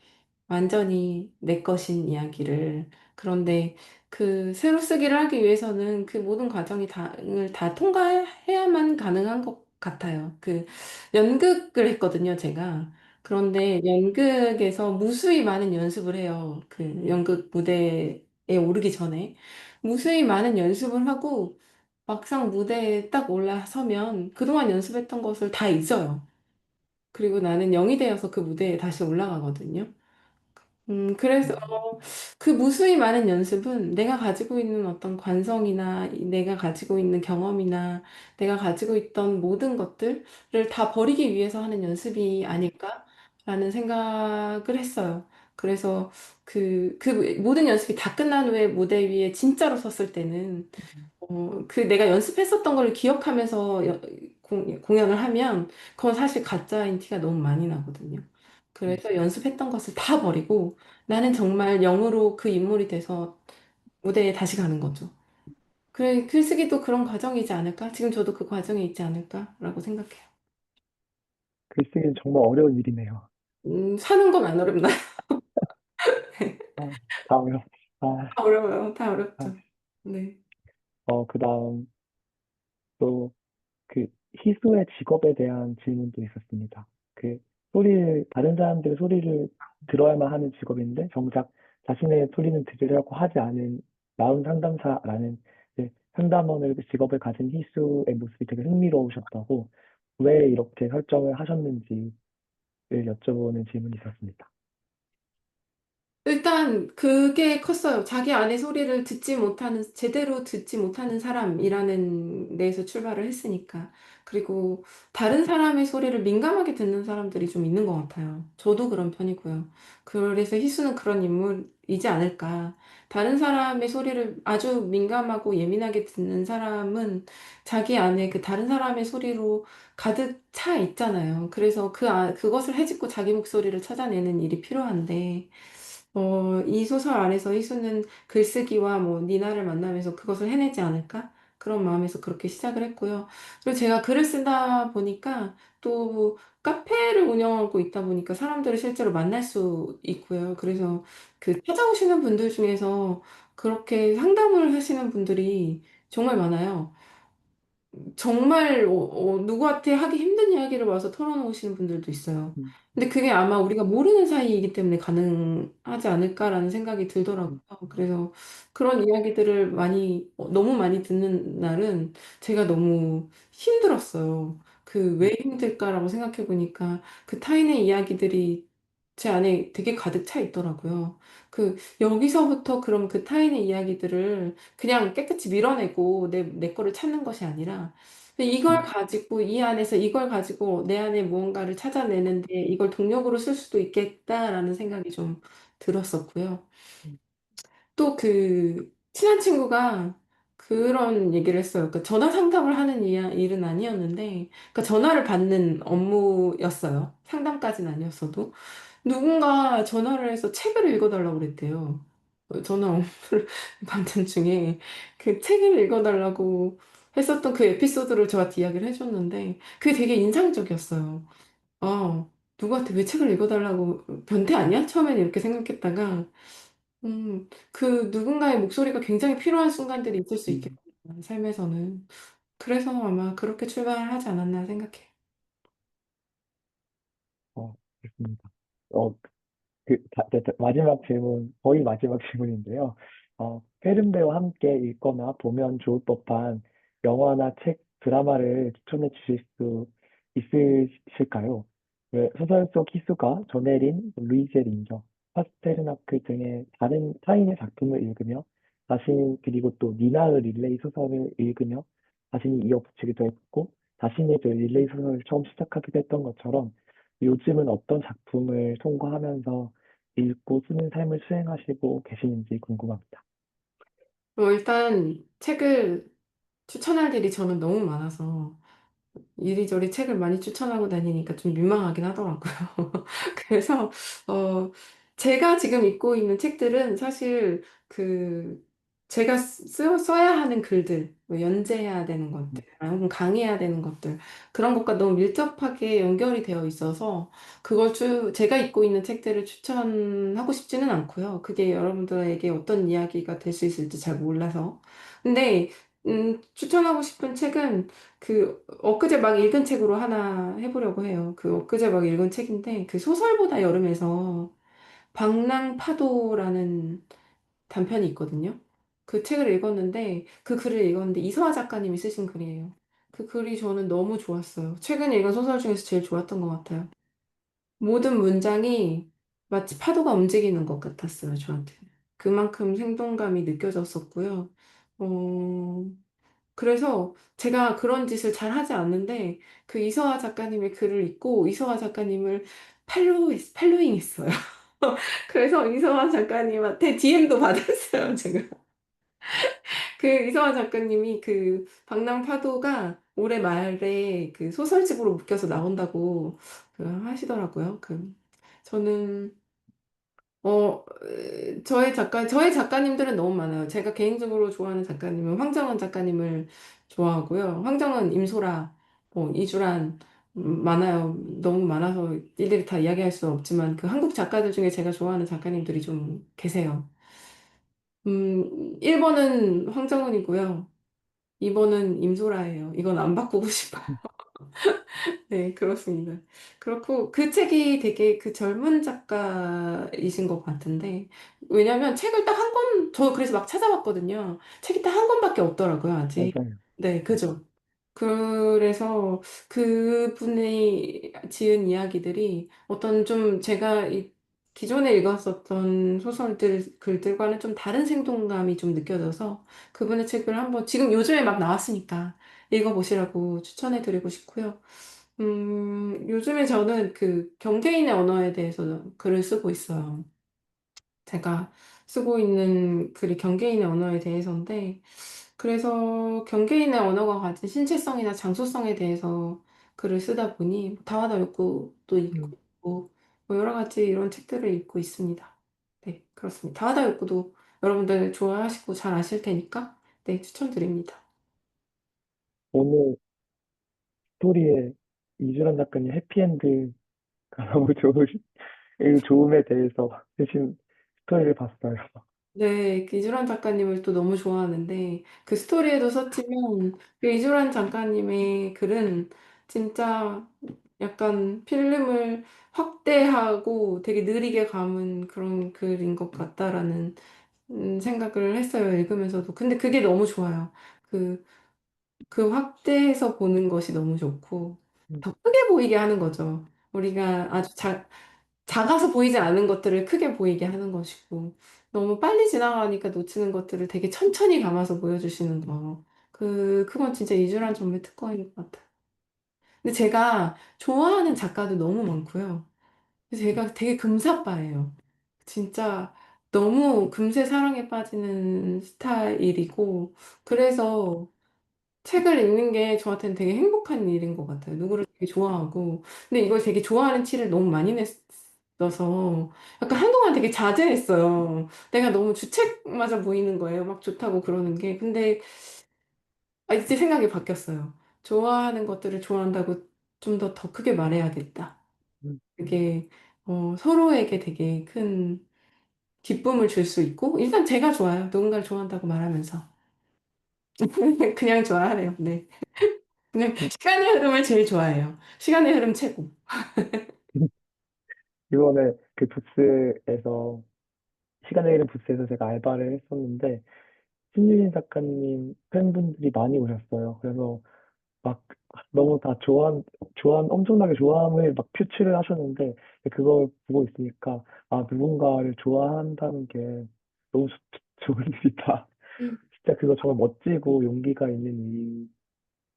내 것인 이야기를. 그런데 그 새로 쓰기를 하기 위해서는 그 모든 다 통과해야만 가능한 것 같아요. 그 연극을 했거든요, 제가. 그런데 연극에서 무수히 많은 연습을 해요. 그 연극 무대에 오르기 전에. 무수히 많은 연습을 하고 막상 무대에 딱 올라서면 그동안 연습했던 것을 다 잊어요. 그리고 나는 영이 되어서 그 무대에 다시 올라가거든요. 그래서 그 무수히 많은 연습은 내가 가지고 있는 어떤 관성이나 내가 가지고 있는 경험이나 내가 가지고 있던 모든 것들을 다 버리기 위해서 하는 연습이 아닐까라는 생각을 했어요. 그래서 그 모든 연습이 다 끝난 후에 무대 위에 진짜로 섰을 때는 그 내가 연습했었던 걸 기억하면서 공연을 하면 그건 사실 가짜인 티가 너무 많이 나거든요. 그래서 연습했던 것을 다 버리고 나는 정말 영으로 그 인물이 돼서 무대에 다시 가는 거죠. 그래, 글쓰기도 그런 과정이지 않을까? 지금 저도 그 과정에 있지 않을까라고 생각해요. 글쓰기는 정말 어려운 일이네요. 사는 건 안 어렵나요? 아, 다음요. 아, 다 어려워요. 다 아, 어렵죠. 네. 그 다음 또 그 희수의 직업에 대한 질문도 있었습니다. 그 다른 사람들의 소리를 들어야만 하는 직업인데 정작 자신의 소리는 들으려고 하지 않은 마음 상담사라는 이제 상담원을 직업을 가진 희수의 모습이 되게 흥미로우셨다고 왜 이렇게 설정을 하셨는지를 여쭤보는 질문이 있었습니다. 일단 그게 컸어요. 자기 안의 소리를 제대로 듣지 못하는 사람이라는 데에서 출발을 했으니까. 그리고 다른 사람의 소리를 민감하게 듣는 사람들이 좀 있는 것 같아요. 저도 그런 편이고요. 그래서 희수는 그런 인물이지 않을까. 다른 사람의 소리를 아주 민감하고 예민하게 듣는 사람은 자기 안에 그 다른 사람의 소리로 가득 차 있잖아요. 그래서 그것을 헤집고 자기 목소리를 찾아내는 일이 필요한데, 이 소설 안에서 희수는 글쓰기와 뭐 니나를 만나면서 그것을 해내지 않을까? 그런 마음에서 그렇게 시작을 했고요. 그리고 제가 글을 쓰다 보니까 또 카페를 운영하고 있다 보니까 사람들을 실제로 만날 수 있고요. 그래서 그 찾아오시는 분들 중에서 그렇게 상담을 하시는 분들이 정말 많아요. 정말 누구한테 하기 힘든 이야기를 와서 털어놓으시는 분들도 있어요. 음, 근데 그게 아마 우리가 모르는 사이이기 때문에 가능하지 않을까라는 생각이 들더라고요. 음, 그래서 그런 이야기들을 너무 많이 듣는 날은 제가 너무 힘들었어요. 그 왜 음, 힘들까라고 생각해 보니까 그 타인의 이야기들이 제 안에 되게 가득 차 있더라고요. 여기서부터 그럼 그 타인의 이야기들을 그냥 깨끗이 밀어내고 내 거를 찾는 것이 아니라 음, 이 안에서 이걸 가지고 내 안에 무언가를 찾아내는데 이걸 동력으로 쓸 수도 있겠다라는 생각이 좀 들었었고요. 음, 또 친한 친구가 그런 얘기를 했어요. 그러니까 전화 상담을 하는 일은 아니었는데, 그러니까 전화를 받는 업무였어요. 상담까지는 아니었어도. 누군가 전화를 해서 책을 읽어달라고 그랬대요. 전화 업무를 받는 중에 그 책을 읽어달라고 했었던 그 에피소드를 저한테 이야기를 해줬는데, 그게 되게 인상적이었어요. 아, 누구한테 왜 책을 읽어달라고, 변태 아니야? 처음에는 이렇게 생각했다가, 그 누군가의 목소리가 굉장히 필요한 순간들이 있을 수 음. 있겠구나, 삶에서는. 그래서 아마 그렇게 출발하지 않았나 생각해요. 그렇습니다. 어, 마지막 질문, 거의 마지막 질문인데요. 페른베와 함께 읽거나 보면 좋을 법한 영화나 책, 드라마를 추천해 주실 수 있으실까요? 소설 속 희수가 조네린, 루이제 린저, 파스테르나크 등의 다른 타인의 작품을 읽으며 그리고 또 니나의 릴레이 소설을 읽으며 자신이 이어붙이기도 했고 자신의 그 릴레이 소설을 처음 시작하기도 했던 것처럼 요즘은 어떤 작품을 통과하면서 읽고 쓰는 삶을 수행하시고 계시는지 궁금합니다. 일단 책을 추천할 일이 저는 너무 많아서 이리저리 책을 많이 추천하고 다니니까 좀 민망하긴 하더라고요. 그래서, 어, 제가 지금 읽고 있는 책들은 사실 제가 써야 하는 글들, 뭐 연재해야 되는 것들, 혹은 강의해야 되는 것들, 그런 것과 너무 밀접하게 연결이 되어 있어서 제가 읽고 있는 책들을 추천하고 싶지는 않고요. 그게 여러분들에게 어떤 이야기가 될 수 있을지 잘 몰라서. 근데, 추천하고 싶은 책은 엊그제 막 읽은 책으로 하나 해보려고 해요. 엊그제 막 읽은 책인데, 소설보다 여름에서 방랑파도라는 단편이 있거든요. 그 책을 읽었는데, 그 글을 읽었는데, 이서하 작가님이 쓰신 글이에요. 그 글이 저는 너무 좋았어요. 최근에 읽은 소설 중에서 제일 좋았던 것 같아요. 모든 문장이 마치 파도가 움직이는 것 같았어요, 저한테. 그만큼 생동감이 느껴졌었고요. 어, 그래서 제가 그런 짓을 잘 하지 않는데 이서화 작가님의 글을 읽고 이서화 작가님을 팔로잉 했어요. 그래서 이서화 작가님한테 DM도 받았어요, 제가. 이서화 작가님이 방랑파도가 올해 말에 소설집으로 묶여서 나온다고 하시더라고요. 저는 저의 작가님들은 너무 많아요. 제가 개인적으로 좋아하는 작가님은 황정은 작가님을 좋아하고요. 황정은, 임소라, 이주란, 많아요. 너무 많아서 일일이 다 이야기할 수 없지만 한국 작가들 중에 제가 좋아하는 작가님들이 좀 계세요. 1번은 황정은이고요. 2번은 임소라예요. 이건 안 바꾸고 싶어요. 네, 그렇습니다. 그렇고, 그 책이 되게 젊은 작가이신 것 같은데, 왜냐면 책을 딱 한 권, 저 그래서 막 찾아봤거든요. 책이 딱 한 권밖에 없더라고요, 아직. 맞아요. 네, 그죠. 그래서 그분이 지은 이야기들이 어떤 좀 제가 기존에 읽었었던 소설들, 글들과는 좀 다른 생동감이 좀 느껴져서 그분의 책을 한번 지금 요즘에 막 나왔으니까 읽어보시라고 추천해드리고 싶고요. 요즘에 저는 그 경계인의 언어에 대해서 글을 쓰고 있어요. 제가 쓰고 있는 글이 경계인의 언어에 대해서인데, 그래서 경계인의 언어가 가진 신체성이나 장소성에 대해서 글을 쓰다 보니 다와다 욕구도 음, 읽고 뭐 여러 가지 이런 책들을 읽고 있습니다. 네, 그렇습니다. 다와다 욕구도 여러분들 좋아하시고 잘 아실 테니까 네, 추천드립니다. 오늘 스토리에 이주란 작가님 해피엔드가 너무 좋음에 대해서 쓰신 스토리를 봤어요. 네, 그 이주란 작가님을 또 너무 좋아하는데 그 스토리에도 썼지만 그 이주란 작가님의 글은 진짜 약간 필름을 확대하고 되게 느리게 감은 그런 글인 것 같다라는 생각을 했어요, 읽으면서도. 근데 그게 너무 좋아요. 그, 그 확대해서 보는 것이 너무 좋고 음, 더 크게 보이게 하는 거죠. 우리가 아주 작아서 보이지 않는 것들을 크게 보이게 하는 것이고, 너무 빨리 지나가니까 놓치는 것들을 되게 천천히 감아서 보여주시는 거. 그건 진짜 이주란 점의 특권인 것 같아요. 근데 제가 좋아하는 작가도 너무 많고요. 그래서 제가 되게 금사빠예요. 진짜 너무 금세 사랑에 빠지는 스타일이고, 그래서 책을 읽는 게 저한테는 되게 행복한 일인 것 같아요. 누구를 되게 좋아하고. 근데 이걸 되게 좋아하는 티를 너무 많이 냈어서 약간 한동안 되게 자제했어요. 내가 너무 주책맞아 보이는 거예요. 막 좋다고 그러는 게. 근데 이제 생각이 바뀌었어요. 좋아하는 것들을 좋아한다고 좀 더 크게 말해야겠다. 음, 그게 서로에게 되게 큰 기쁨을 줄 수 있고, 일단 제가 좋아요. 누군가를 좋아한다고 말하면서. 그냥 좋아하래요. 네. 그냥 음. 시간의 흐름을 제일 좋아해요. 시간의 흐름 최고. 이번에 그 부스에서, 시간의 이름 부스에서 제가 알바를 했었는데, 신유진 작가님 팬분들이 많이 오셨어요. 그래서 막 너무 다 엄청나게 좋아함을 막 표출을 하셨는데, 그걸 보고 있으니까, 아, 누군가를 좋아한다는 게 너무 좋은 일이다. 음. 진짜 그거 정말 멋지고 용기가 있는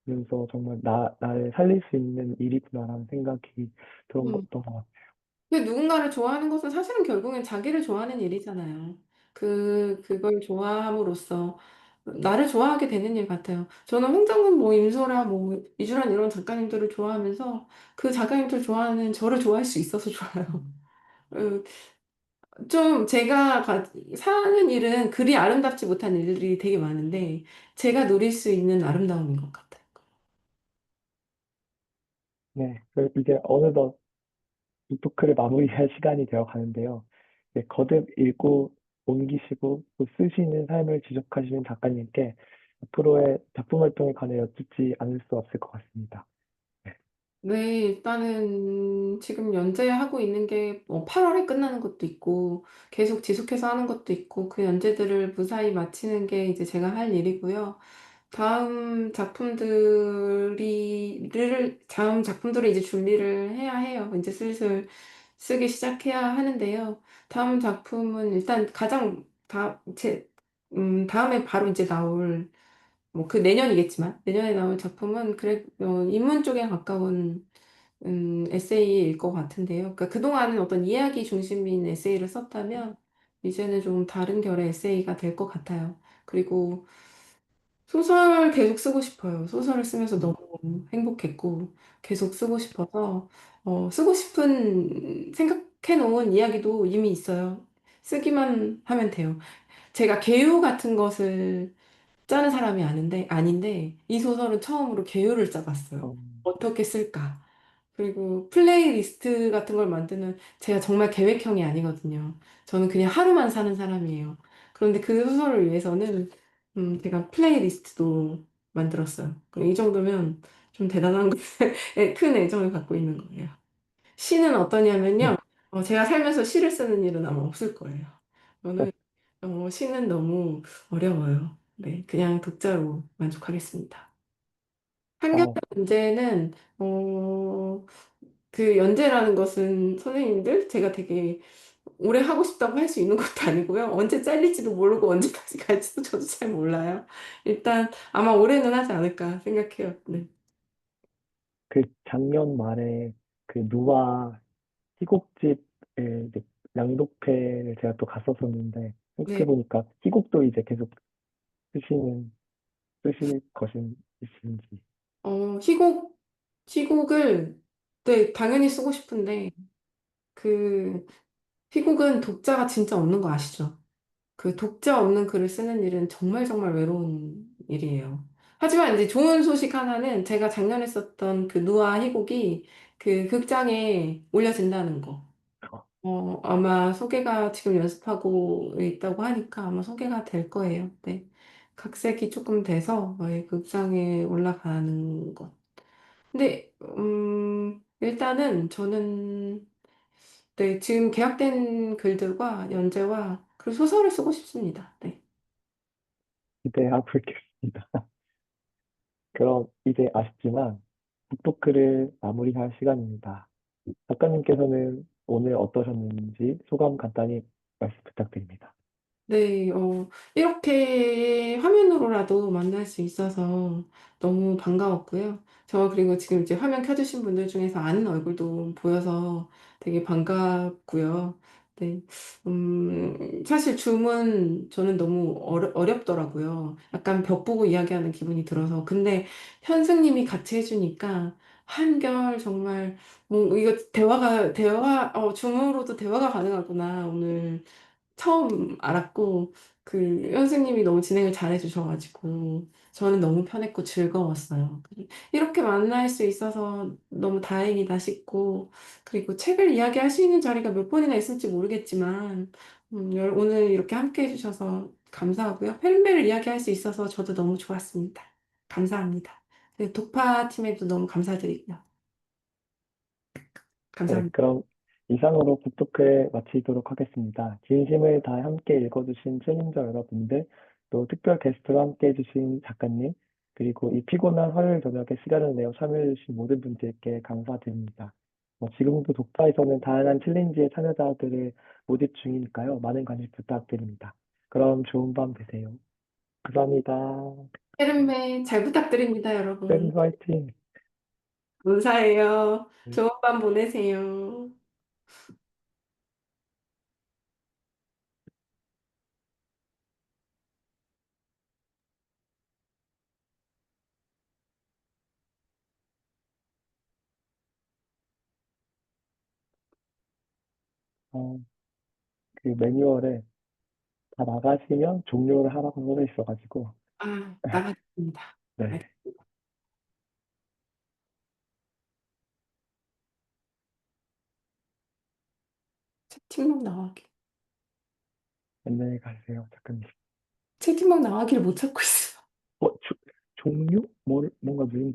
일이면서 정말 나를 살릴 수 있는 일이구나라는 생각이 음. 들었던 것 같아요. 근데 누군가를 좋아하는 것은 사실은 결국엔 자기를 좋아하는 일이잖아요. 그걸 좋아함으로써 나를 좋아하게 되는 일 같아요. 저는 홍장군 뭐 임소라 뭐 이주란 이런 작가님들을 좋아하면서 그 작가님들 좋아하는 저를 좋아할 수 있어서 좋아요. 음, 어, 좀 제가 사는 일은 그리 아름답지 못한 일들이 되게 많은데 제가 누릴 수 있는 아름다움인 것 같아요. 네, 이제 어느덧 이 토크를 마무리할 시간이 되어 가는데요. 이제 거듭 읽고 옮기시고 또 쓰시는 삶을 지속하시는 작가님께 앞으로의 작품 활동에 관해 여쭙지 않을 수 없을 것 같습니다. 네. 네, 일단은 지금 연재하고 있는 게뭐 8월에 끝나는 것도 있고 계속 지속해서 하는 것도 있고 그 연재들을 무사히 마치는 게 이제 제가 할 일이고요. 다음 작품들을 이제 준비를 해야 해요. 이제 슬슬 쓰기 시작해야 하는데요. 다음 작품은 일단 다음에 바로 이제 나올 뭐 그 내년이겠지만 내년에 나올 작품은 그래 인문 쪽에 가까운 에세이일 것 같은데요. 그러니까 그동안은 어떤 이야기 중심인 에세이를 썼다면 이제는 좀 다른 결의 에세이가 될 것 같아요. 그리고 소설 계속 쓰고 싶어요. 소설을 쓰면서 음, 너무 행복했고 계속 쓰고 싶어서 쓰고 싶은 생각해 놓은 이야기도 이미 있어요. 쓰기만 하면 돼요. 제가 개요 같은 것을 짜는 사람이 아닌데 이 소설은 처음으로 계율을 짜봤어요. 음, 어떻게 쓸까? 그리고 플레이리스트 같은 걸 만드는 제가 정말 계획형이 아니거든요. 저는 그냥 하루만 사는 사람이에요. 그런데 그 소설을 위해서는 제가 플레이리스트도 만들었어요. 이 정도면 좀 대단한 큰 애정을 갖고 있는 거예요. 시는 어떠냐면요. 제가 살면서 시를 쓰는 일은 아마 없을 거예요. 저는 시는 너무 어려워요. 네, 그냥 독자로 만족하겠습니다. 한겨레 어, 연재는 그 연재라는 것은 선생님들 제가 되게 오래 하고 싶다고 할 수 있는 것도 아니고요. 언제 잘릴지도 모르고 언제까지 갈지도 저도 잘 몰라요. 일단 아마 올해는 하지 않을까 생각해요. 네. 그 작년 말에 그 누아 희곡집에 이제 낭독회를 제가 또 갔었었는데 네. 생각해보니까 희곡도 이제 계속 쓰시는 쓰실 것인지. 희곡, 희곡을, 네, 당연히 쓰고 싶은데, 그, 희곡은 독자가 진짜 없는 거 아시죠? 그 독자 없는 글을 쓰는 일은 정말 정말 외로운 일이에요. 하지만 이제 좋은 소식 하나는 제가 작년에 썼던 그 누아 희곡이 그 극장에 올려진다는 거. 아마 소개가 지금 연습하고 있다고 하니까 아마 소개가 될 거예요. 네. 각색이 조금 돼서 극장에 올라가는 것. 근데, 일단은 저는 네, 지금 계약된 글들과 연재와 그리고 소설을 쓰고 싶습니다. 네. 기대하고 있겠습니다. 그럼 이제 아쉽지만 북토크를 마무리할 시간입니다. 작가님께서는 오늘 어떠셨는지 소감 간단히 말씀 부탁드립니다. 네, 이렇게 화면으로라도 만날 수 있어서 너무 반가웠고요. 저 그리고 지금 이제 화면 켜주신 분들 중에서 아는 얼굴도 보여서 되게 반갑고요. 네, 사실 줌은 저는 너무 어렵더라고요. 약간 벽 보고 이야기하는 기분이 들어서. 근데 현승님이 같이 해주니까 한결 정말, 이거 줌으로도 대화가 가능하구나, 오늘. 처음 알았고, 그, 선생님이 너무 진행을 잘해 주셔가지고, 저는 너무 편했고 즐거웠어요. 이렇게 만날 수 있어서 너무 다행이다 싶고, 그리고 책을 이야기할 수 있는 자리가 몇 번이나 있을지 모르겠지만, 오늘 이렇게 함께 해주셔서 감사하고요. 페른베를 이야기할 수 있어서 저도 너무 좋았습니다. 감사합니다. 네, 독파 팀에도 너무 감사드리고요. 네, 감사합니다. 그럼 이상으로 북토크를 마치도록 하겠습니다. 진심을 다해 함께 읽어주신 챌린저 여러분들, 또 특별 게스트로 함께 해주신 작가님, 그리고 이 피곤한 화요일 저녁에 시간을 내어 참여해주신 모든 분들께 감사드립니다. 지금도 독파에서는 다양한 챌린지의 참여자들을 모집 중이니까요. 많은 관심 부탁드립니다. 그럼 좋은 밤 되세요. 감사합니다. 페른베 잘 부탁드립니다, 여러분. 팬 화이팅! 감사해요. 네, 좋은 밤 보내세요. 어, 그 매뉴얼에 다 나가시면 종료를 하라고 써져 있어가지고, 나가겠습니다. 네, 네, 채팅방 나가기. 안녕히 가세요, 작가님. 채팅방 나가기를 못 찾고 있어. 종료? 뭔가 누르면